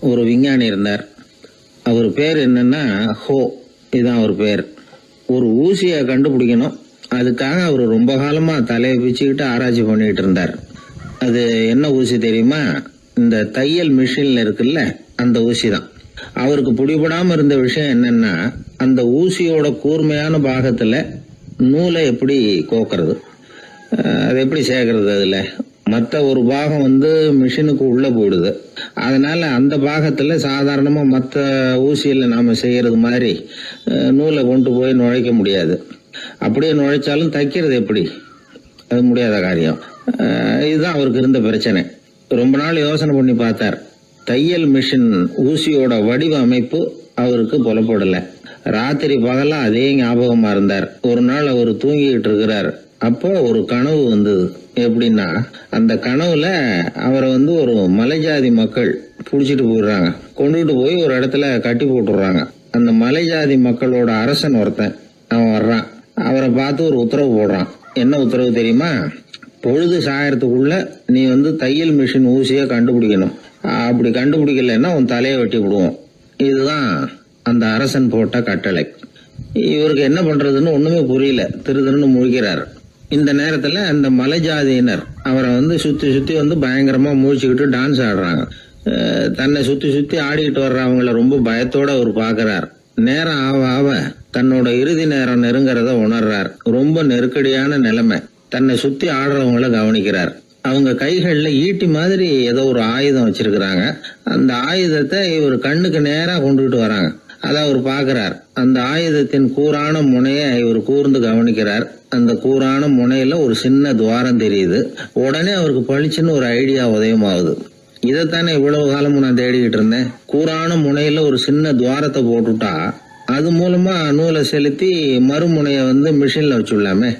ஒரு விஞ்ஞானி இருந்தார். அவர் பேர் என்னன்னா ஹோ, இதுதான் அவர் பேர். ஒரு ஊசியை கண்டுபிடிக்கணும், அதுக்காக அவர் ரொம்ப காலமா தலையை பிச்சுக்கிட்டு ஆராய்ச்சி பண்ணிட்டு இருந்தார். அது என்ன ஊசி தெரியுமா? இந்த தையல் மிஷின்ல இருக்குல்ல, அந்த ஊசி தான். அவருக்கு பிடிபடாம இருந்த விஷயம் என்னன்னா, அந்த ஊசியோட கூர்மையான பாகத்துல நூலை எப்படி கோக்கிறது, அது எப்படி சேர்க்கறது. அதுல மற்ற ஒரு பாகம் மிஷினுக்கு உள்ள போயிடுது. அதனால அந்த பாகத்துல சாதாரணமா மற்ற ஊசியில நாம செய்யறது மாதிரி நூலை கொண்டு போய் நுழைக்க முடியாது. அப்படியே நுழைச்சாலும் தைக்கிறது எப்படி, அது முடியாத காரியம். இதுதான் அவருக்கு இருந்த பிரச்சனை. ரொம்ப நாள் யோசனை பண்ணி பார்த்தார். தையல் மிஷின் ஊசியோட வடிவ அமைப்பு அவருக்கு புலப்படல. ராத்திரி பகலா அதே ஞாபகமா இருந்தார். ஒரு நாள் அவர் தூங்கிட்டு இருக்கிறார். அப்போ ஒரு கனவு வந்தது. எப்படின்னா, அந்த கனவுல அவரை ஒரு மலைஜாதி மக்கள் புடிச்சிட்டு போயிடுறாங்க. கொண்டுட்டு போய் ஒரு இடத்துல கட்டி போட்டுடுறாங்க. அந்த மலைஜாதி மக்களோட அரசன் ஒருத்தன் அவன் வர்றான். அவரை பார்த்து ஒரு உத்தரவு போடுறான். என்ன உத்தரவு தெரியுமா? பொழுது சாயறதுக்குள்ள நீ தையல் மிஷின் ஊசியை கண்டுபிடிக்கணும். அப்படி கண்டுபிடிக்கலன்னா உன் தலையை வெட்டி விடுவோம். இதுதான் அந்த அரசன் போட்ட கட்டளை. இவருக்கு என்ன பண்றதுன்னு ஒண்ணுமே புரியல. திருன்னு முழிக்கிறார். இந்த நேரத்துல அந்த மலைஜாதியினர் அவரை சுத்தி சுத்தி பயங்கரமா முழிச்சுக்கிட்டு டான்ஸ் ஆடுறாங்க. தன்னை சுத்தி சுத்தி ஆடிக்கிட்டு வர்றவங்கள ரொம்ப பயத்தோட அவர் பாக்குறார். நேரம் ஆவ ஆவ தன்னோட இறுதி நேரம் நெருங்கிறத உணர்றார். ரொம்ப நெருக்கடியான நிலைமை. தன்னை சுத்தி ஆடுறவங்கள கவனிக்கிறார். அவங்க கைகள்ல ஈட்டி மாதிரி ஏதோ ஒரு ஆயுதம் வச்சிருக்கிறாங்க. அந்த ஆயுதத்தை இவர் கண்ணுக்கு நேரா கொண்டுகிட்டு வராங்க. அதை அவர் பாக்குறார். அந்த ஆயுதத்தின் கூரான முனைய இவர் கூர்ந்து கவனிக்கிறார். அந்த கூரான முனையில ஒரு சின்ன துவாரம் தெரியுது. உடனே அவருக்கு பளிச்சுன்னு ஒரு ஐடியா உதயமாகுது. இதைத்தானே இவ்வளவு காலமும் நான் தேடிக்கிட்டு இருந்தேன். கூரான முனையில ஒரு சின்ன துவாரத்தை போட்டுட்டா அது மூலமா நூலை செலுத்தி மறுமுனைய மிஷின்ல வச்சுடலாமே.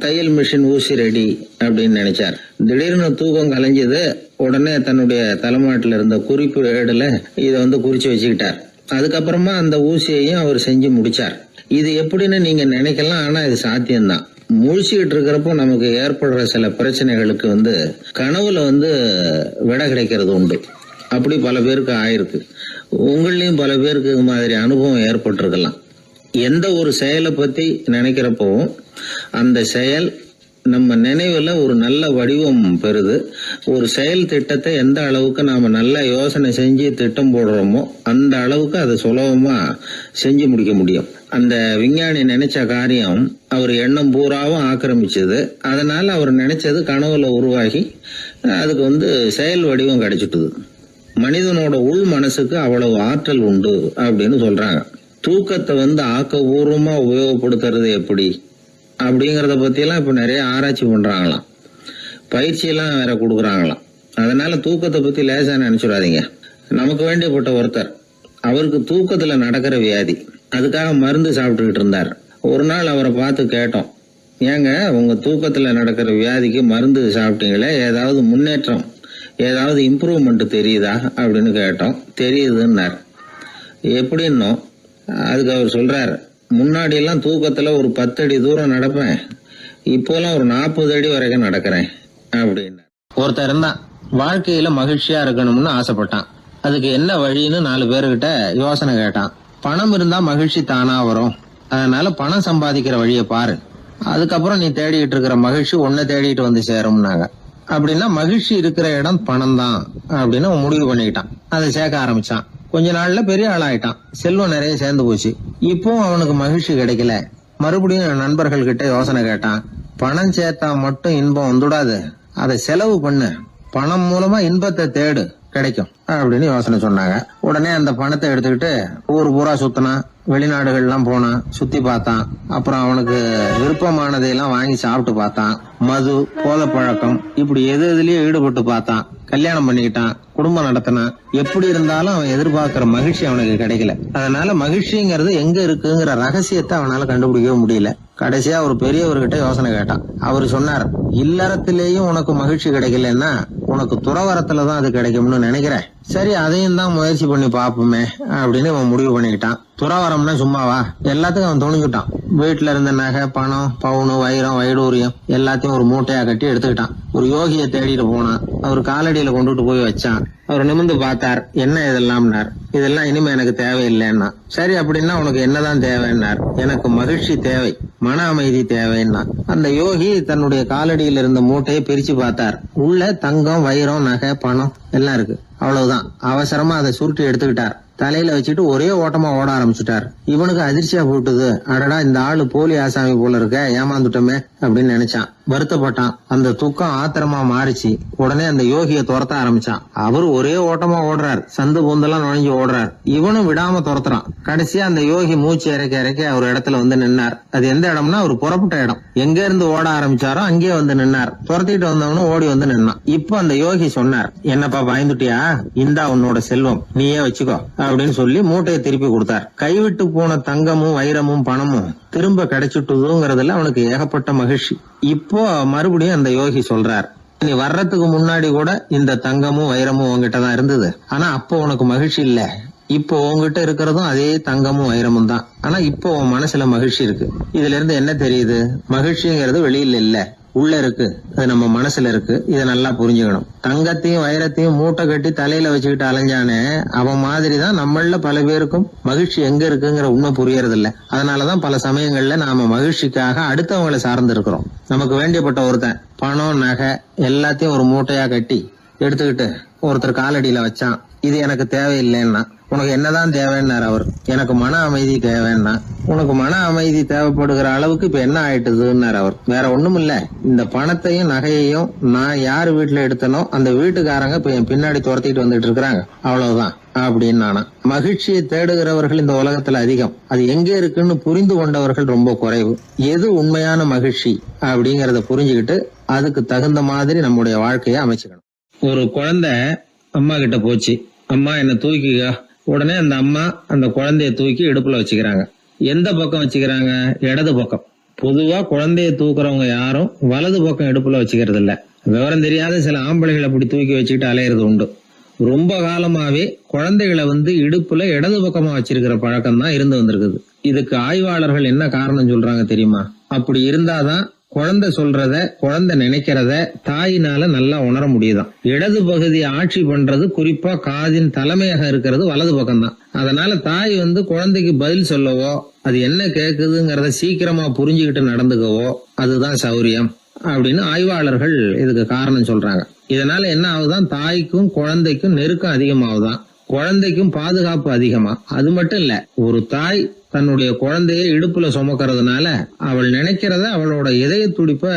தையல் மிஷின் ஊசி ரெடி அப்படின்னு நினைச்சார். திடீர்னு தூக்கம் கலைஞ்சது. உடனே தன்னுடைய தலைமாட்டில் இருந்த குறிப்பு ஏடுல இதை குறிச்சு வச்சுக்கிட்டார். அதுக்கப்புறமா அந்த ஊசியையும் அவர் செஞ்சு முடிச்சார். இது எப்படின்னு நீங்க நினைக்கலாம், ஆனா இது சாத்தியம்தான். முழிச்சுக்கிட்டு இருக்கிறப்போ நமக்கு ஏற்படுற சில பிரச்சனைகளுக்கு கனவுல விடை கிடைக்கிறது உண்டு. அப்படி பல பேருக்கு ஆயிருக்கு. உங்களையும் பல பேருக்கு இது மாதிரி அனுபவம் ஏற்பட்டிருக்கலாம். எந்த ஒரு செயலை பத்தி நினைக்கிறப்பவும் அந்த செயல் நம்ம நினைவுல ஒரு நல்ல வடிவம் பெறுது. ஒரு செயல் திட்டத்தை எந்த அளவுக்கு நாம நல்ல யோசனை செஞ்சு திட்டம் போடுறோமோ அந்த அளவுக்கு அதை சுலபமா செஞ்சு முடிக்க முடியும். அந்த விஞ்ஞானி நினைச்ச காரியம் அவர் எண்ணம் பூராவும் ஆக்கிரமிச்சது. அதனால அவர் நினைச்சது கனவுல உருவாகி அதுக்கு செயல் வடிவம் கிடைச்சிட்டுது. மனிதனோட உள் மனசுக்கு அவ்வளவு ஆற்றல் உண்டு அப்படின்னு சொல்றாங்க. தூக்கத்தை ஆக்கபூர்வமா உபயோகப்படுத்துறது எப்படி அப்படிங்கறத பத்தி எல்லாம் இப்ப நிறைய ஆராய்ச்சி பண்றாங்களாம். பயிற்சி எல்லாம் வேற கொடுக்குறாங்களாம். அதனால தூக்கத்தை பத்தி லேசா நினைச்சுடாதீங்க. நமக்கு வேண்டியப்பட்ட ஒருத்தர், அவருக்கு தூக்கத்துல நடக்கிற வியாதி, அதுக்காக மருந்து சாப்பிட்டுக்கிட்டு இருந்தார். ஒரு நாள் அவரை பார்த்து கேட்டோம், ஏங்க உங்க தூக்கத்துல நடக்கிற வியாதிக்கு மருந்து சாப்பிட்டீங்களே, ஏதாவது முன்னேற்றம், ஏதாவது இம்ப்ரூவ்மெண்ட் தெரியுதா அப்படின்னு கேட்டோம். தெரியுதுன்னார். எப்படின்னோ அதுக்கு அவர் சொல்றாரு, முன்னாடி எல்லாம் தூக்கத்துல ஒரு 10 அடி தூரம் நடப்பேன், இப்போலாம் ஒரு 40 அடி வரைக்கும் நடக்கிறேன் அப்படின்னு. ஒருத்தர் இருந்தான், வாழ்க்கையில மகிழ்ச்சியா இருக்கணும்னு ஆசைப்பட்டான். அதுக்கு என்ன வழின்னு 4 பேருகிட்ட யோசனை கேட்டான். பணம் இருந்தா மகிழ்ச்சி தானா வரும், அதனால பணம் சம்பாதிக்கிற வழியை பாரு, அதுக்கப்புறம் நீ தேடிட்டு இருக்கிற மகிழ்ச்சி உன்னை தேடிட்டு சேரும்னாங்க. அப்படின்னா மகிழ்ச்சி இருக்கிற இடம் பணம் தான் அப்படின்னு அவன் முடிவு பண்ணிக்கிட்டான். அதை சேர்க்க ஆரம்பிச்சான். கொஞ்ச நாள்ல பெரிய ஆளாயிட்டான். செல்வம் நிறைய சேர்ந்து போச்சு. இப்போ அவனுக்கு மகிழ்ச்சி கிடைக்கல. மறுபடியும் நண்பர்கள் கிட்ட யோசனை கேட்டான். பணம் சேர்த்தா மட்டும் இன்பம் வந்துடாது, அதை செலவு பண்ணு, பணம் மூலமா இன்பத்தை தேடு, கிடைக்கும் அப்படின்னு யோசனை சொன்னாங்க. உடனே அந்த பணத்தை எடுத்துக்கிட்டு ஊர் பூரா சுத்தினான். வெளிநாடுகள்லாம் போனான், சுத்தி பார்த்தான். அப்புறம் அவனுக்கு விருப்பமானதையெல்லாம் வாங்கி சாப்பிட்டு பார்த்தான். மது, போதை பழக்கம், இப்படி எதுலயும் ஈடுபட்டு பார்த்தான். கல்யாணம் பண்ணிக்கிட்டான், குடும்பம் நடத்தினான். எப்படி இருந்தாலும் அவன் எதிர்பார்க்கிற மகிழ்ச்சி அவனுக்கு கிடைக்கல. அதனால மகிழ்ச்சிங்கிறது எங்க இருக்குங்கிற ரகசியத்தை அவனால கண்டுபிடிக்கவே முடியல. கடைசியா ஒரு பெரியவர்கிட்ட யோசனை கேட்டான். அவர் சொன்னார், இல்லறத்திலேயும் உனக்கு மகிழ்ச்சி கிடைக்கலன்னா உனக்கு துறவரத்துலதான் அது கிடைக்கும்னு நினைக்கிறேன். சரி, அதையும் தான் முயற்சி பண்ணி பாப்போமே அப்படின்னு அவன் முடிவு பண்ணிக்கிட்டான். துறவரம்னா சும்மாவா? எல்லாத்துக்கும் அவன் துணிஞ்சுட்டான். வீட்டுல இருந்த நகை, பணம், பவுனு, வைரம், வைடூரியம் எல்லாத்தையும் ஒரு மூட்டையா கட்டி எடுத்துக்கிட்டான். ஒரு யோகியை தேடிட்டு போனான். அவர் காலடியில கொண்டுட்டு போய் வச்சான். அவர் நிமிர்ந்து பார்த்தார். என்ன இதெல்லாம்னார். இதெல்லாம் இனிமே எனக்கு தேவையில்லைன்னா. சரி, அப்படின்னா உனக்கு என்னதான் தேவைன்னார். எனக்கு மகிழ்ச்சி தேவை, மன அமைதி தேவைன்னா. அந்த யோகி தன்னுடைய காலடியில் இருந்த மூட்டையை பிரிச்சு பார்த்தார். உள்ள தங்கம், வைரம், நகை, பணம் எல்லாம் இருக்கு. அவ்வளவுதான். அவசரமா அதை சுருட்டி எடுத்துக்கிட்டார். தலையில வச்சுட்டு ஒரே ஓட்டமா ஓட ஆரம்பிச்சுட்டார். இவனுக்கு அதிர்ச்சியா போட்டுது. அடடா, இந்த ஆளு போலி ஆசாமி போல இருக்க, ஏமாந்துட்டோமே அப்படின்னு நினைச்சான். வருத்தப்பட்டான். அந்த துக்கம் ஆத்திரமா மாறிச்சு. உடனே அந்த யோகியை துரத்த ஆரம்பிச்சான். அவரு ஒரே ஓட்டமா ஓடுறார். சந்து பூந்தெல்லாம் நுழைஞ்சு ஓடுறார். இவனும் விடாம துரத்துறான். கடைசியா அந்த யோகி மூச்சு இறக்க ஒரு இடத்துல வந்து நின்னார். அது எந்த இடம்னா ஒரு புறப்பட்ட இடம். எங்க இருந்து ஓட ஆரம்பிச்சாரோ அங்கே வந்து நின்னார். துரத்திட்டு வந்தவனும் ஓடி வந்து நின்னான். இப்ப அந்த யோகி சொன்னார், என்னப்பா பயந்துட்டியா? இந்தா உன்னோட செல்வம், நீயே வச்சுக்கோ அப்படின்னு சொல்லி மூட்டையை திருப்பி கொடுத்தார். கைவிட்டு போன தங்கமும், வைரமும், பணமும் திரும்ப கிடைச்சிட்டுதுங்கிறதுல அவனுக்கு ஏகப்பட்ட மகிழ்ச்சி. இப்போ மறுபடியும் அந்த யோகி சொல்றார், நீ வர்றதுக்கு முன்னாடி கூட இந்த தங்கமும் வைரமும் உங்ககிட்டதான் இருந்தது. ஆனா அப்போ உனக்கு மகிழ்ச்சி இல்ல. இப்போ உங்ககிட்ட இருக்கிறதும் அதே தங்கமும் வைரமும் தான். ஆனா இப்போ உன் மனசுல மகிழ்ச்சி இருக்கு. இதுல இருந்து என்ன தெரியுது? மகிழ்ச்சிங்கிறது வெளியில இல்ல, உள்ள இருக்கு. அது நம்ம மனசுல இருக்கு. இதை நல்லா புரிஞ்சுக்கணும். தங்கத்தையும் வைரத்தையும் மூட்டை கட்டி தலையில வச்சுக்கிட்டு அலைஞ்சானே, அவன் மாதிரிதான் நம்மள பல பேருக்கும் மகிழ்ச்சி எங்க இருக்குங்கிற உண்மை புரியறது இல்ல. அதனாலதான் பல சமயங்கள்ல நாம மகிழ்ச்சிக்காக அடுத்தவங்களை சார்ந்து இருக்கிறோம். நமக்கு வேண்டியப்பட்ட ஒருத்தன் பணம், நகை எல்லாத்தையும் ஒரு மூட்டையா கட்டி எடுத்துக்கிட்டு ஒருத்தர் காலடியில வச்சான். இது எனக்கு தேவையில்லைன்னா. உனக்கு என்னதான் தேவைன்னார் அவர். எனக்கு மன அமைதி தேவைன்னா. உனக்கு மன அமைதி தேவைப்படுகிற அளவுக்கு இப்ப என்ன ஆயிட்டுதுன்னார் அவர். வேற ஒண்ணும் இல்ல, இந்த பணத்தையும் நகையையும் நான் யாரு வீட்டுல எடுத்தனோ அந்த வீட்டுக்காரங்க இப்ப என் பின்னாடி துரத்திட்டு வந்துட்டு இருக்கிறாங்க, அவ்வளவுதான் அப்படின்னு நானா. மகிழ்ச்சியை தேடுகிறவர்கள் இந்த உலகத்துல அதிகம். அது எங்க இருக்குன்னு புரிந்து கொண்டவர்கள் ரொம்ப குறைவு. எது உண்மையான மகிழ்ச்சி அப்படிங்கறத புரிஞ்சுக்கிட்டு அதுக்கு தகுந்த மாதிரி நம்முடைய வாழ்க்கையை அமைச்சுக்கணும். ஒரு குழந்தை அம்மா கிட்ட போச்சு, அம்மா என்ன தூக்கிக்க. உடனே அந்த அம்மா அந்த குழந்தைய தூக்கி இடுப்புல வச்சுக்கிறாங்க. எந்த பக்கம் வச்சுக்கிறாங்க? இடது பக்கம். பொதுவா குழந்தைய தூக்குறவங்க யாரும் வலது பக்கம் இடுப்புல வச்சுக்கிறது இல்ல. விவரம் தெரியாத சில ஆம்பளைகளை அப்படி தூக்கி வச்சுக்கிட்டு அலையிறது உண்டு. ரொம்ப காலமாவே குழந்தைகளை இடுப்புல இடது பக்கமா வச்சிருக்கிற பழக்கம் தான் இருந்து வந்திருக்குது. இதுக்கு ஆய்வாளர்கள் என்ன காரணம் சொல்றாங்க தெரியுமா? அப்படி இருந்தாதான் குழந்தை சொல்றத, குழந்தை நினைக்கிறத தாயினால நல்லா உணர முடியுதாம். இடது பகுதி ஆட்சி பண்றது, குறிப்பா காதின் தலைமையாக இருக்கிறது வலது பக்கம் தான். அதனால தாய் குழந்தைக்கு பதில் சொல்லவோ, அது என்ன கேக்குதுங்கிறத சீக்கிரமா புரிஞ்சுக்கிட்டு நடந்துக்கவோ அதுதான் சௌரியம் அப்படின்னு ஆய்வாளர்கள் இதுக்கு காரணம் சொல்றாங்க. இதனால என்ன ஆகுதான்? தாய்க்கும் குழந்தைக்கும் நெருக்கம் அதிகமாகுதான், குழந்தைக்கும் பாதுகாப்பு அதிகமா. அது மட்டும் இல்ல, ஒரு தாய் தன்னுடைய குழந்தைய இடுப்புல சுமக்கிறதுனால அவள் நினைக்கிறத, அவளோட இதய துடிப்ப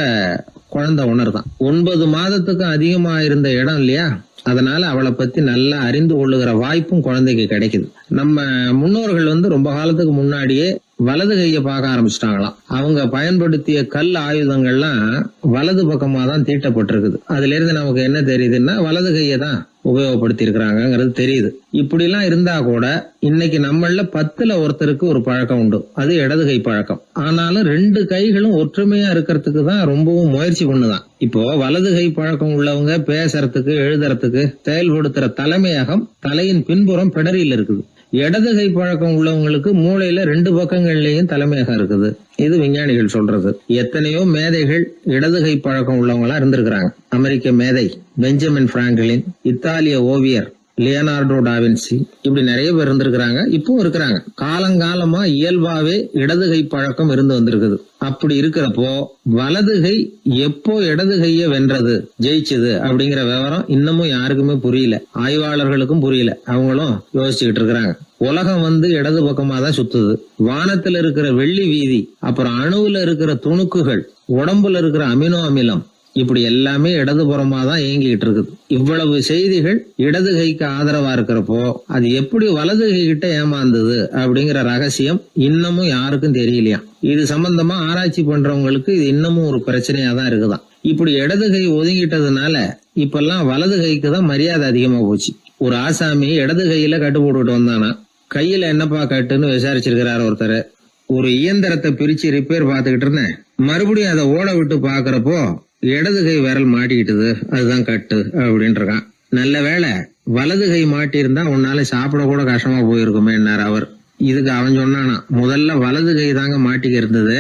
குழந்தை உணர்தான். 9 மாதத்துக்கு அதிகமா இருந்த இடம் இல்லையா, அதனால அவளை பத்தி நல்லா அறிந்து கொள்ளுகிற வாய்ப்பும் குழந்தைக்கு கிடைக்குது. நம்ம முன்னோர்கள் ரொம்ப காலத்துக்கு முன்னாடியே வலது கைய பார்க்க ஆரம்பிச்சிட்டாங்களாம். அவங்க பயன்படுத்திய கல் ஆயுதங்கள்லாம் வலது பக்கமா தான் தீட்டப்பட்டிருக்குது. அதுல இருந்து நமக்கு என்ன தெரியுதுன்னா, வலது கையை தான் உபயோகப்படுத்தி இருக்கிறாங்கிறது தெரியுது. இப்படி எல்லாம் இருந்தா கூட இன்னைக்கு நம்மள 10ல் ஒருத்தருக்கு ஒரு பழக்கம் உண்டு, அது இடது கை பழக்கம். ஆனாலும் 2 கைகளும் ஒற்றுமையா இருக்கிறதுக்கு தான் ரொம்பவும் முயற்சி பண்ணுதான். இப்போ வலது கை பழக்கம் உள்ளவங்க பேசுறதுக்கு, எழுதுறதுக்கு, செயல்படுத்துற தலைமையகம் தலையின் பின்புறம் பிடரியில் இருக்குது. இடது கை பழக்கம் உள்ளவங்களுக்கு மூளையில 2 பக்கங்கள்லயும் தலைமையகம் இருக்குது. இது விஞ்ஞானிகள் சொல்றது. எத்தனையோ மேதைகள் இடது கை பழக்கம் உள்ளவங்களா இருந்திருக்கிறாங்க. அமெரிக்க மேதை பெஞ்சமின் பிராங்க்லின், இத்தாலிய ஓவியர் லியோனார்டோ டாவின்சி, இப்படி நிறைய பேர் இருந்திருக்கிறாங்க, இப்பவும் இருக்கிறாங்க. காலங்காலமா இயல்பாவே இடது கை பழக்கம் இருந்து வந்திருக்குது. அப்படி இருக்கிறப்போ வலது கை எப்போ இடது கைய வென்றது, ஜெயிச்சது அப்படிங்கிற விவரம் இன்னமும் யாருக்குமே புரியல. ஆய்வாளர்களுக்கும் புரியல. அவங்களும் யோசிச்சுக்கிட்டு இருக்கிறாங்க. உலகம் இடது பக்கமா தான் சுத்துது. வானத்துல இருக்கிற வெள்ளி வீதி, அப்புறம் அணுவுல இருக்கிற துணுக்குகள், உடம்புல இருக்கிற அமினோ அமிலம், இப்படி எல்லாமே இடதுபுறமா தான் இயங்கிட்டு இருக்குது. இவ்வளவு செய்திகள் இடது கைக்கு ஆதரவா இருக்கிறப்போ அது எப்படி வலது கை கிட்ட ஏமாந்தது அப்படிங்கிற ரகசியம் இன்னமும் யாருக்கும் தெரியலையா. இது சம்பந்தமா ஆராய்ச்சி பண்றவங்களுக்கு இது இன்னமும் ஒரு பிரச்சனையா தான் இருக்குதாம். இப்படி இடது கை ஒதுங்கிட்டதுனால இப்பெல்லாம் வலது கைக்கு தான் மரியாதை அதிகமா போச்சு. ஒரு ஆசாமி இடது கையில கட்டு போட்டுட்டு வந்தானா, கையில என்னப்பா கட்டுன்னு விசாரிச்சிருக்கிறார் ஒருத்தர். ஒரு இயந்திரத்தை பிரிச்சு ரிப்பேர் பார்த்துக்கிட்டு இருந்தேன், மறுபடியும் அதை ஓட விட்டு பாக்குறப்போ இடது கை விரல் மாட்டிக்கிட்டது, அதுதான் கட்டு அப்படின்னு இருக்கான். நல்ல வேளை வலது கை மாட்டி இருந்தா உன்னால சாப்பிட கூட கஷ்டமா போயிருக்குமே என்னார் அவர். இதுக்கு அவன் சொன்னானா, முதல்ல வலது கை தாங்க மாட்டிக்க இருந்தது,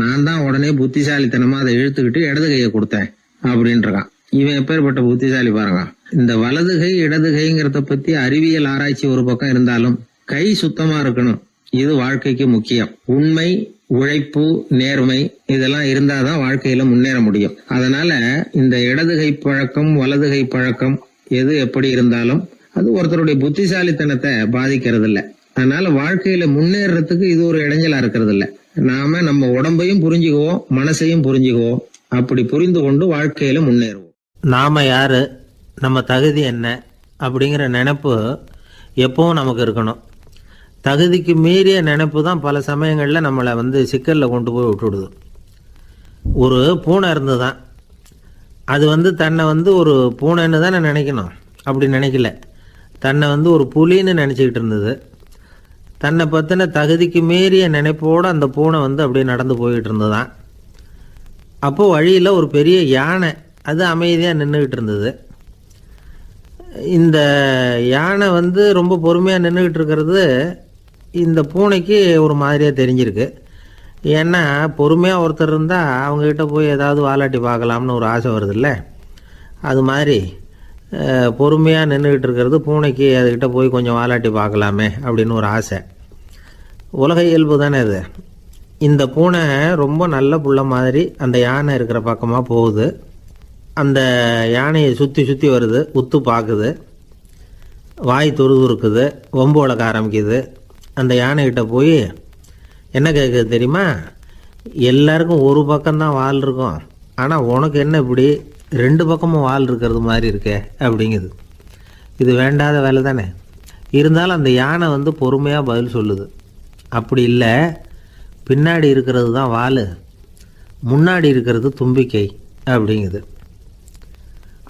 நான் தான் உடனே புத்திசாலித்தனமா அதை இழுத்துக்கிட்டு இடது கையை கொடுத்தேன் அப்படின்றான். இவன் எப்பேற்பட்ட புத்திசாலி பாருங்க. இந்த வலது கை இடது கைங்கிறத பத்தி அறிவியல் ஆராய்ச்சி ஒரு பக்கம் இருந்தாலும் கை சுத்தமா இருக்கணும், இது வாழ்க்கைக்கு முக்கியம். உண்மை, உழைப்பு, நேர்மை இதெல்லாம் இருந்தாதான் வாழ்க்கையில முன்னேற முடியும். அதனால இந்த இடது கை பழக்கம் வலது கை பழக்கம் எது எப்படி இருந்தாலும் அது ஒருத்தருடைய புத்திசாலித்தனத்தை பாதிக்கிறது இல்ல. அதனால வாழ்க்கையில முன்னேறதுக்கு இது ஒரு இடைஞ்சலா இருக்கிறது இல்ல. நாம நம்ம உடம்பையும் புரிஞ்சுக்குவோம், மனசையும் புரிஞ்சுக்குவோம். அப்படி புரிந்து கொண்டு வாழ்க்கையில முன்னேறுவோம். நாம யாரு, நம்ம தகுதி என்ன அப்படிங்கிற நினைப்பு எப்பவும் நமக்கு இருக்கணும். தகுதிக்கு மீறிய நினைப்பு தான் பல சமயங்களில் நம்மளை சிக்கலில் கொண்டு போய் விட்டுடுது. ஒரு பூனை இருந்து தான் அது தன்னை ஒரு பூனைன்னு தானே நினைக்கணும், அப்படி நினைக்கல. தன்னை ஒரு புலின்னு நினச்சிக்கிட்டு இருந்தது. தன்னை பற்றின தகுதிக்கு மீறிய நினைப்போடு அந்த பூனை அப்படியே நடந்து போய்கிட்டு இருந்ததுதான். அப்போது வழியில் ஒரு பெரிய யானை அது அமைதியாக நின்றுக்கிட்டு இருந்தது. இந்த யானை ரொம்ப பொறுமையாக நின்றுக்கிட்டு இருக்கிறது இந்த பூனைக்கு ஒரு மாதிரியாக தெரிஞ்சிருக்கு. ஏன்னா பொறுமையாக ஒருத்தர் இருந்தால் அவங்கக்கிட்ட போய் ஏதாவது வாலாட்டி பார்க்கலாம்னு ஒரு ஆசை வருதில்ல. அது மாதிரி பொறுமையாக நின்றுக்கிட்டு இருக்கிறது பூனைக்கு அதுக்கிட்ட போய் கொஞ்சம் வாலாட்டி பார்க்கலாமே அப்படின்னு ஒரு ஆசை. உலக இயல்பு தானே அது. இந்த பூனை ரொம்ப நல்ல புள்ள மாதிரி அந்த யானை இருக்கிற பக்கமாக போகுது. அந்த யானையை சுற்றி சுற்றி வருது, உத்து பார்க்குது, வாய் துருதுருக்குது, வம்பு வளர்க்க ஆரம்பிக்குது. அந்த யானைகிட்ட போய் என்ன கேட்குது தெரியுமா? எல்லாருக்கும் ஒரு பக்கம்தான் வால் இருக்கும், ஆனால் உனக்கு என்ன இப்படி ரெண்டு பக்கமும் வால் இருக்கிறது மாதிரி இருக்கே அப்படிங்குது. இது வேண்டாத வேலை தானே. இருந்தாலும் அந்த யானை பொறுமையாக பதில் சொல்லுது. அப்படி இல்லை, பின்னாடி இருக்கிறது தான் வால், முன்னாடி இருக்கிறது தும்பிக்கை அப்படிங்குது.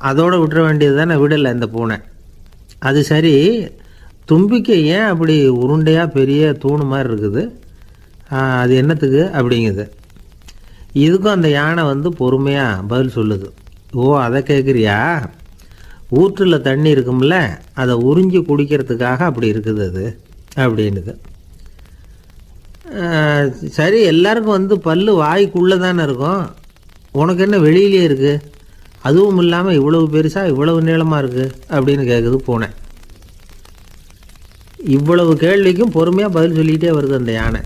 அதோடு விட்டுற வேண்டியது தானே, விடலை இந்த பூனை. அது சரி, தும்பிக்கை ஏன் அப்படி உருண்டையாக பெரிய தூணு மாதிரி இருக்குது, அது என்னத்துக்கு அப்படிங்குது. இதுக்கும் அந்த யானை பொறுமையாக பதில் சொல்லுது. ஓ, அதை கேட்குறியா? ஊற்றில் தண்ணி இருக்கும்ல, அதை உறிஞ்சி குடிக்கிறதுக்காக அப்படி இருக்குது அது அப்படின்னுது. சரி, எல்லாருக்கும் பல்லு வாய்க்குள்ளே தானே இருக்கும், உனக்கு என்ன வெளியிலே இருக்குது, அதுவும் இல்லாமல் இவ்வளவு பெருசாக இவ்வளவு நீளமாக இருக்குது அப்படின்னு கேட்குது பூனை. இவ்வளவு கேள்விக்கும் பொறுமையாக பதில் சொல்லிக்கிட்டே வருது அந்த யானை.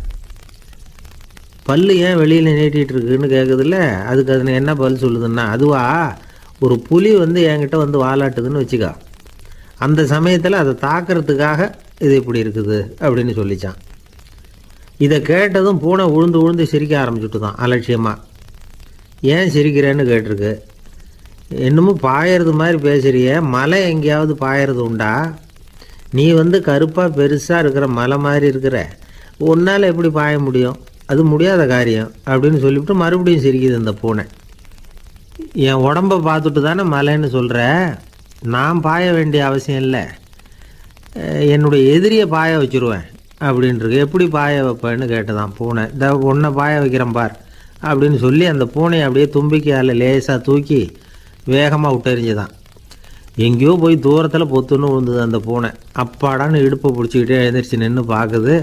பல்லு ஏன் வெளியில் நீட்டிகிட்டு இருக்குன்னு கேட்குதுல்ல, அதுக்கு அது என்ன பதில் சொல்லுதுன்னா, அதுவா ஒரு புலி என்கிட்ட வாலாட்டுதுன்னு வச்சுக்கா, அந்த சமயத்தில் அதை தாக்கிறதுக்காக இது இப்படி இருக்குது அப்படின்னு சொல்லிச்சான். இதை கேட்டதும் பூனை உழுந்து உழுந்து சிரிக்க ஆரம்பிச்சுட்டு தான் அலட்சியமாக. ஏன் சிரிக்கிறேன்னு கேட்டிருக்கு. என்னமோ பாயறது மாதிரி பேசுறிய, மலை எங்கேயாவது பாயறது உண்டா? நீ கருப்பாக பெருசாக இருக்கிற மலை மாதிரி இருக்கிற, உன்னால் எப்படி பாய முடியும், அது முடியாத காரியம் அப்படின்னு சொல்லிவிட்டு மறுபடியும் சிரிக்குது இந்த பூனை. என் உடம்பை பார்த்துட்டு தானே மலைன்னு சொல்கிற, நான் பாய வேண்டிய அவசியம் இல்லை, என்னுடைய எதிரியை பாய வச்சுருவேன் அப்படின்ட்டுருக்கு. எப்படி பாய வைப்பேன்னு கேட்டுதான் பூனை. இந்த ஒன்றை பாய வைக்கிறேன் பார் அப்படின்னு சொல்லி அந்த பூனையை அப்படியே தும்பிக்கையால் லேசாக தூக்கி வேகமாக விட்டெறிஞ்சுதான். எங்கேயோ போய் தூரத்தில் பொத்துன்னு விழுந்தது அந்த பூனை. அப்பாடான்னு இடுப்பை பிடிச்சிக்கிட்டே எழுந்திரிச்சு நின்று பார்க்குது.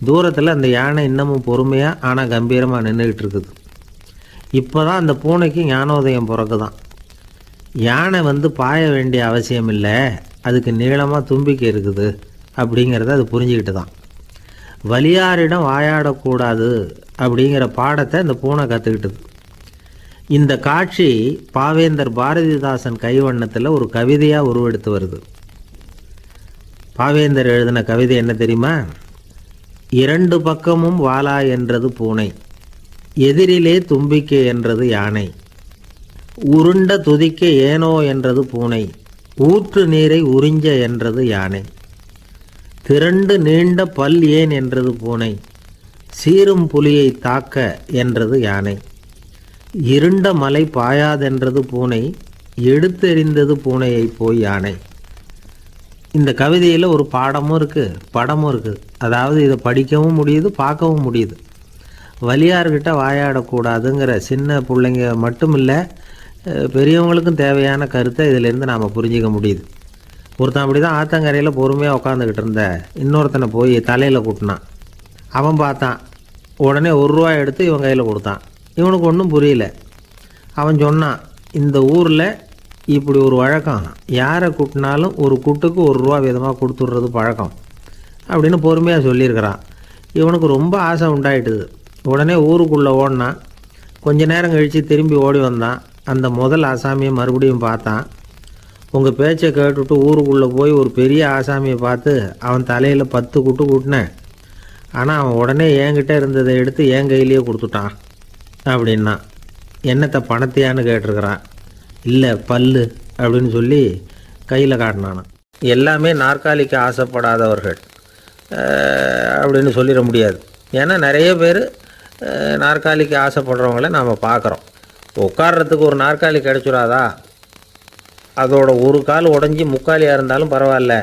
தூரத்தில் அந்த யானை இன்னமும் பொறுமையாக ஆனால் கம்பீரமாக நின்றுக்கிட்டு இருக்குது. இப்போ தான் அந்த பூனைக்கு ஞானோதயம் பிறக்குதான். யானை பாய வேண்டிய அவசியம் இல்லை, அதுக்கு நீளமாக தும்பிக்கை இருக்குது அப்படிங்கிறத அது புரிஞ்சுக்கிட்டு தான். வலியாரிடம் வாயாடக்கூடாது அப்படிங்கிற பாடத்தை இந்த பூனை கற்றுக்கிட்டது. இந்த காட்சி பாவேந்தர் பாரதிதாசன் கைவண்ணத்தில் ஒரு கவிதையாக உருவெடுத்து வருது. பாவேந்தர் எழுதின கவிதை என்ன தெரியுமா? இரண்டு பக்கமும் வாலா என்றது பூனை, எதிரிலே தும்பிக்கை என்றது யானை, உருண்ட துதிக்க ஏனோ என்றது பூனை, ஊற்று நீரை உறிஞ்ச என்றது யானை, திரண்டு நீண்ட பல் ஏன் என்றது பூனை, சீரும் புலியை தாக்க என்றது யானை, இருண்ட மலை பாயாதென்றது பூனை, எடுத்தெறிந்தது பூனையை போய் யானை. இந்த கவிதையில் ஒரு பாடமும் இருக்குது, படமும் இருக்குது. அதாவது இதை படிக்கவும் முடியுது, பார்க்கவும் முடியுது. வலியார்கிட்ட வாயாடக்கூடாதுங்கிற சின்ன பிள்ளைங்க மட்டும் இல்லை, பெரியவங்களுக்கும் தேவையான கருத்தை இதிலேருந்து நாம் புரிஞ்சிக்க முடியுது. ஒருத்தன் அப்படி தான் ஆத்தங்கரையில் பொறுமையாக உட்காந்துக்கிட்டு இருந்த இன்னொருத்தனை போய் தலையில் கூட்டினான். அவன் பார்த்தான். உடனே ₹1 எடுத்து இவன் கையில் கொடுத்தான். இவனுக்கு ஒன்றும் புரியல. அவன் சொன்னான், இந்த ஊரில் இப்படி ஒரு வழக்கம், யாரை கூட்டினாலும் ஒரு கூட்டுக்கு ₹1 வீதமாக கொடுத்துட்றது பழக்கம் அப்படின்னு பொறுமையாக சொல்லியிருக்கிறான். இவனுக்கு ரொம்ப ஆசை உண்டாயிட்டுது. உடனே ஊருக்குள்ளே ஓடினான். கொஞ்ச நேரம் கழித்து திரும்பி ஓடி வந்தான். அந்த முதல் ஆசாமியை மறுபடியும் பார்த்தான். உங்கள் பேச்சை கேட்டுவிட்டு ஊருக்குள்ளே போய் ஒரு பெரிய ஆசாமியை பார்த்து அவன் தலையில் 10 குட்டு கூட்டினேன். ஆனால் அவன் உடனே என்கிட்ட இருந்ததை எடுத்து என் கையிலேயே கொடுத்துட்டான் அப்படின்னா. என்னத்தை பணத்தையான்னு கேட்டிருக்கிறான். இல்லை பல்லு அப்படின்னு சொல்லி கையில் காட்டினான். எல்லாமே நாற்காலிக்கு ஆசைப்படாதவர்கள் அப்படின்னு சொல்லிட முடியாது. ஏன்னா நிறைய பேர் நாற்காலிக்கு ஆசைப்படுறவங்கள நாம் பார்க்குறோம். உட்கார்றதுக்கு ஒரு நாற்காலி கிடச்சிடாதா, அதோட ஒரு கால் உடஞ்சி முக்காலியாக இருந்தாலும் பரவாயில்ல,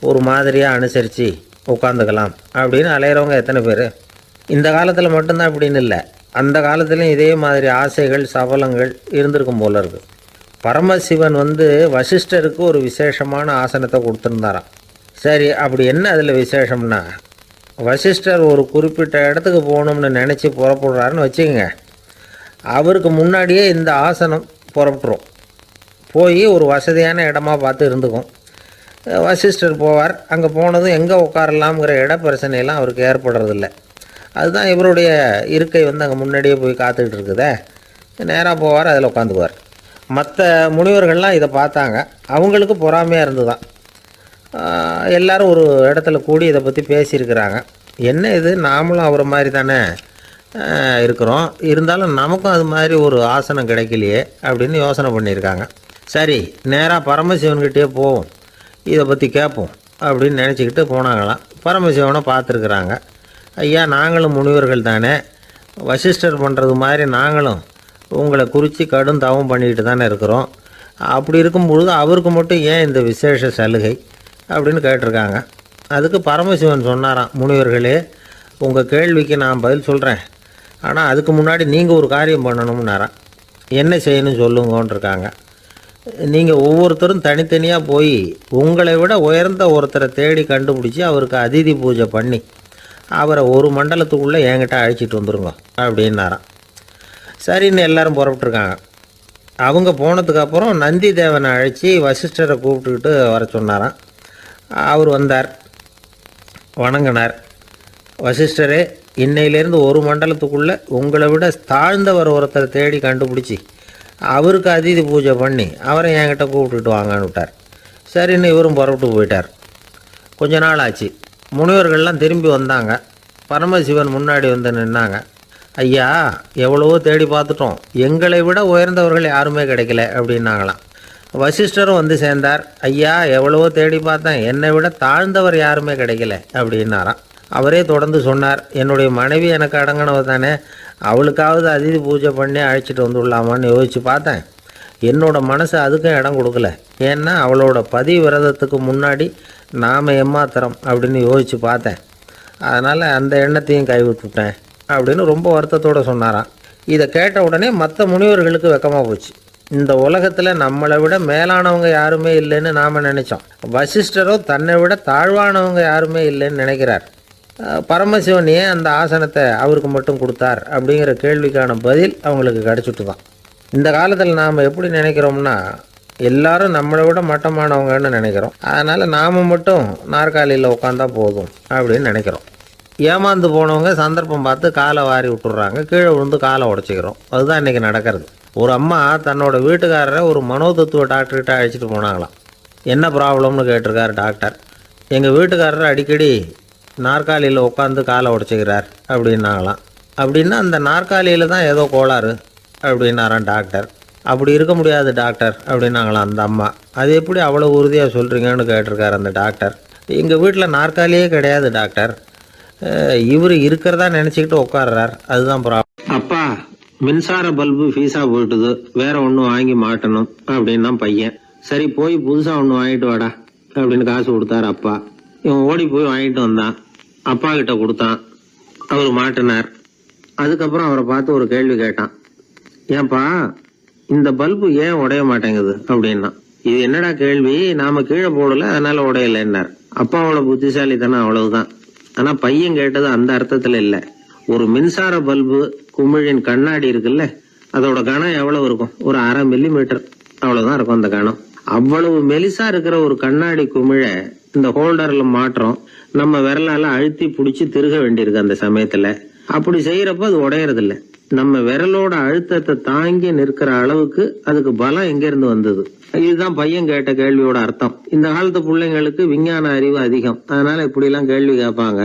ஒரு மாதிரியாக அனுசரித்து உட்காந்துக்கலாம் அப்படின்னு அலையிறவங்க எத்தனை பேர். இந்த காலத்தில் மட்டும்தான் அப்படின்னு இல்லை, அந்த காலத்துலேயும் இதே மாதிரி ஆசைகள் சபலங்கள் இருந்திருக்கும் போல இருக்குது. பரமசிவன் வசிஷ்டருக்கு ஒரு விசேஷமான ஆசனத்தை கொடுத்துருந்தாராம். சரி, அப்படி என்ன அதில் விசேஷம்னா, வசிஷ்டர் ஒரு குறிப்பிட்ட இடத்துக்கு போகணும்னு நினச்சி புறப்படுறாருன்னு வச்சுக்கோங்க. அவருக்கு முன்னாடியே இந்த ஆசனம் புறப்பட்டுரும். போய் ஒரு வசதியான இடமா பார்த்து இருந்துக்கும். வசிஷ்டர் போவார். அங்கே போனதும் எங்கே உட்காரலாம்ங்கிற இட பிரச்சனையெல்லாம் அவருக்கு ஏற்படுறதில்ல. அதுதான் இவருடைய இருக்கை அங்கே முன்னாடியே போய் காத்துக்கிட்டு இருக்குதே. நேராக போவார், அதில் உட்காந்துக்குவார். மற்ற முனிவர்கள்லாம் இதை பார்த்தாங்க. அவங்களுக்கு பொறாமையாக இருந்து தான் எல்லோரும் ஒரு இடத்துல கூடி இதை பற்றி பேசியிருக்கிறாங்க. என்ன இது, நாமளும் அவரை மாதிரி தானே இருக்கிறோம், இருந்தாலும் நமக்கும் அது மாதிரி ஒரு ஆசனம் கிடைக்கலையே அப்படின்னு யோசனை பண்ணியிருக்காங்க. சரி, நேராக பரமசிவன்கிட்டே போவோம், இதை பற்றி கேட்போம் அப்படின்னு நினச்சிக்கிட்டு போனாங்களாம். பரமசிவனை பார்த்துருக்குறாங்க. ஐயா, நாங்களும் முனிவர்கள் தானே, வசிஷ்டர் பண்ணுறது மாதிரி நாங்களும் உங்களை குறித்து கடும் தவம் பண்ணிக்கிட்டு தானே இருக்கிறோம். அப்படி இருக்கும்பொழுது அவருக்கு மட்டும் ஏன் இந்த விசேஷ சலுகை அப்படின்னு கேட்டிருக்காங்க. அதுக்கு பரமசிவன் சொன்னாராம், முனிவர்களே, உங்கள் கேள்விக்கு நான் பதில் சொல்கிறேன், ஆனால் அதுக்கு முன்னாடி நீங்கள் ஒரு காரியம் பண்ணணும்னாராம். என்ன செய்யணும் சொல்லுங்கன்றிருக்காங்க. நீங்கள் ஒவ்வொருத்தரும் தனித்தனியாக போய் உங்களை விட உயர்ந்த ஒருத்தரை தேடி கண்டுபிடிச்சி அவருக்கு அதிதி பூஜை பண்ணி அவரை ஒரு மண்டலத்துக்குள்ளே என்கிட்ட அழைச்சிட்டு வந்துருங்க அப்படின்னாராம். சரின்னு எல்லோரும் புறப்பட்டுருக்காங்க. அவங்க போனதுக்கப்புறம் நந்தி தேவனை அழைச்சி வசிஷ்டரை கூப்பிட்டுக்கிட்டு வர சொன்னாராம். அவர் வந்தார், வணங்கினார். வசிஷ்டரே, இன்னையிலேருந்து ஒரு மண்டலத்துக்குள்ளே உங்களை விட தாழ்ந்தவர் ஒருத்தரை தேடி கண்டுபிடிச்சி அவருக்கு அதிதி பூஜை பண்ணி அவரை என்கிட்ட கூப்பிட்டுட்டு வாங்கன்னு விட்டார். சரின்னு இவரும் புறப்பட்டு போயிட்டார். கொஞ்ச நாள் ஆச்சு. முனிவர்கள்லாம் திரும்பி வந்தாங்க. பரமசிவன் முன்னாடி நின்னாங்க. ஐயா, எவ்வளவோ தேடி பார்த்துட்டோம், எங்களை விட உயர்ந்தவர்கள் யாருமே கிடைக்கல அப்படின்னாங்களாம். வசிஷ்டரும் சேர்ந்தார். ஐயா, எவ்வளவோ தேடி பார்த்தேன், என்னை விட தாழ்ந்தவர் யாருமே கிடைக்கல அப்படின்னாராம். அவரே தொடர்ந்து சொன்னார், என்னுடைய மனைவி எனக்கு அடங்கினவ தானே, அவளுக்காவது அதிதி பூஜை பண்ணி அழைச்சிட்டு வந்துடலாமான்னு யோசித்து பார்த்தேன். என்னோட மனசு அதுக்கும் இடம் கொடுக்கல. ஏன்னா அவளோட விரதத்துக்கு முன்னாடி நாம் ஏமாத்திரம் அப்படின்னு யோசித்து பார்த்தேன். அதனால் அந்த எண்ணத்தையும் கைவிட்டுட்டேன் அப்படின்னு ரொம்ப வருத்தத்தோடு சொன்னாராம். இதை கேட்ட உடனே மற்ற முனிவர்களுக்கு வெக்கமாக போச்சு. இந்த உலகத்தில் நம்மளை விட மேலானவங்க யாருமே இல்லைன்னு நாம் நினச்சோம். வசிஷ்டரோ தன்னை விட தாழ்வானவங்க யாருமே இல்லைன்னு நினைக்கிறார். பரமசிவன் ஏன் அந்த ஆசனத்தை அவருக்கு மட்டும் கொடுத்தார் அப்படிங்கிற கேள்விக்கான பதில் அவங்களுக்கு கிடச்சிட்டு தான். இந்த காலத்தில் நாம் எப்படி நினைக்கிறோம்னா, எல்லாரும் நம்மளை விட மட்டமானவங்கன்னு நினைக்கிறோம். அதனால் நாம் மட்டும் நாற்காலியில் உட்காந்தா போதும் அப்படின்னு நினைக்கிறோம். ஏமாந்து போனவங்க சந்தர்ப்பம் பார்த்து காலை வாரி விட்டுறாங்க, கீழே விழுந்து காலை உடச்சிக்கிறோம். அதுதான் இன்றைக்கி நடக்கிறது. ஒரு அம்மா தன்னோட வீட்டுக்காரரை ஒரு மனோதத்துவ டாக்டர்கிட்ட அழைச்சிட்டு போனாங்களாம். என்ன ப்ராப்ளம்னு கேட்டிருக்கார் டாக்டர். எங்கள் வீட்டுக்காரர் அடிக்கடி நாற்காலியில் உட்காந்து காலை உடச்சிக்கிறார் அப்படின்னாங்களாம். அப்படின்னா அந்த நாற்காலியில் தான் ஏதோ கோளாறு அப்படின்னாரான் டாக்டர். அப்படி இருக்க முடியாது டாக்டர் அப்படின்னாங்களாம் அந்த அம்மா. அது எப்படி அவ்வளோ உறுதியாக சொல்கிறீங்கன்னு கேட்டிருக்கார் அந்த டாக்டர். எங்கள் வீட்டில் நாற்காலியே கிடையாது டாக்டர், இவர் இருக்கிறதா நினச்சிக்கிட்டு உட்கார்றார், அதுதான் ப்ராப்ளம். அப்பா, மின்சார பல்பு ஃபீஸாக போயிட்டுது, வேற ஒன்று வாங்கி மாட்டணும் அப்படின்னா பையன். சரி, போய் புதுசாக ஒன்று வாங்கிட்டு வாடா அப்படின்னு காசு கொடுத்தாரு அப்பா. இவன் ஓடி போய் வாங்கிட்டு வந்தான். அப்பா கிட்ட கொடுத்தான். அவர் மாட்டினார். அதுக்கப்புறம் அவரை பார்த்து ஒரு கேள்வி கேட்டான். ஏன்பா, இந்த பல்பு ஏன் உடைய மாட்டேங்குது அப்படின்னா. இது என்னடா கேள்வி, நாம கீழே போடல அதனால உடையலன்னார். அப்பாவோட புத்திசாலித்தனம் அவ்வளவுதான். ஆனா பையன் கேட்டது அந்த அர்த்தத்துல இல்ல. ஒரு மின்சார பல்பு குமிழின் கண்ணாடி இருக்குல்ல, அதோட கனம் எவ்வளவு இருக்கும்? ஒரு 1/2 மில்லிமீட்டர் அவ்வளவுதான் இருக்கும் அந்த கனம். அவ்வளவு மெலிசா இருக்கிற ஒரு கண்ணாடி குமிழ இந்த ஹோல்டர்ல மாற்றம் நம்ம விரலால அழுத்தி புடிச்சு திருக வேண்டியிருக்கு. அந்த சமயத்துல அப்படி செய்யறப்ப அது உடையறது இல்ல. நம்ம விரலோட அழுத்தத்தை தாங்கி நிற்கிற அளவுக்கு அதுக்கு பலம் எங்க இருந்து வந்தது? இதுதான் பையன் கேட்ட கேள்வியோட அர்த்தம். இந்த காலத்து பிள்ளைங்களுக்கு விஞ்ஞான அறிவு அதிகம், அதனால இப்படி எல்லாம் கேள்வி கேட்பாங்க.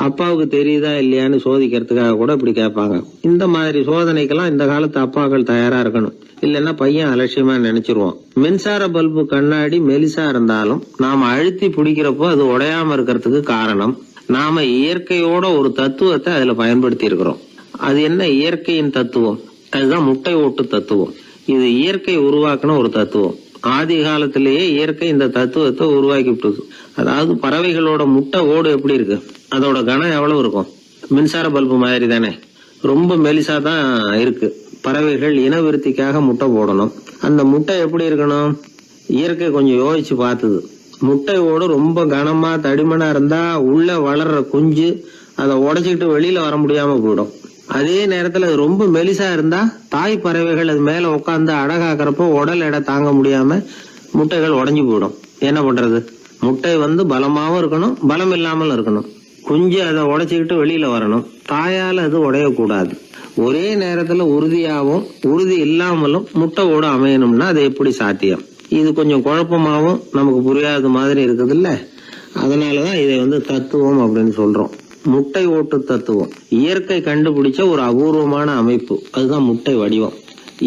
அப்பாவுக்கு தெரியுதா இல்லையான்னு சோதிக்கிறதுக்காக கூட இப்படி கேட்பாங்க. இந்த மாதிரி சோதனைக்கெல்லாம் இந்த காலத்து அப்பாக்கள் தயாரா இருக்கணும், இல்லைன்னா பையன் அலட்சியமா நினைச்சிருவான். மின்சார பல்பு கண்ணாடி மெலிசா இருந்தாலும் நாம அழுத்தி பிடிக்கிறப்போ அது உடையாம இருக்கிறதுக்கு காரணம் நாம இயற்கையோட ஒரு தத்துவத்தை அதுல பயன்படுத்தி இருக்கிறோம். அது என்ன இயற்கையின் தத்துவம்? அதுதான் முட்டை ஓட்டு தத்துவம். இது இயற்கை உருவாக்குன ஒரு தத்துவம். ஆதி காலத்திலேயே இயற்கை இந்த தத்துவத்தை உருவாக்கி விட்டது. அதாவது பறவைகளோட முட்டை ஓடு எப்படி இருக்கு, அதோட கனம் எவ்வளவு இருக்கும்? மின்சார பல்பு மாதிரி தானே, ரொம்ப மெலிசா தான் இருக்கு. பறவைகள் இனவிருத்திக்காக முட்டை போடணும். அந்த முட்டை எப்படி இருக்கணும்? இயற்கை கொஞ்சம் யோசிச்சு பார்த்தது. முட்டை ஓடு ரொம்ப கனமா தடிமனா இருந்தா உள்ள வளர்ற குஞ்சு அதை உடைச்சிக்கிட்டு வெளியில வர முடியாம போயிடும். அதே நேரத்துல அது ரொம்ப மெலிசா இருந்தா தாய் பறவைகள் அது மேல உட்காந்து அடகாக்குறப்போ உடல் எடை தாங்க முடியாம முட்டைகள் உடைஞ்சு போயிடும். என்ன பண்றது? முட்டை பலமாவும் இருக்கணும், பலம் இல்லாமலும் இருக்கணும். குஞ்சு அதை உடைச்சுக்கிட்டு வெளியில வரணும். தாயால அது உடையக்கூடாது. ஒரே நேரத்துல உறுதியாகவும் உறுதி இல்லாமலும் முட்டை ஓடு அமையணும்னா அது எப்படி சாத்தியம்? இது கொஞ்சம் குழப்பமாவும் நமக்கு புரியாத மாதிரி இருக்குது இல்ல. அதனாலதான் இதை தத்துவம் அப்படின்னு சொல்றோம். முட்டை ஓட்டு தத்துவம் இயற்கை கண்டுபிடிச்ச ஒரு அபூர்வமான அமைப்பு. அதுதான் முட்டை வடிவம்.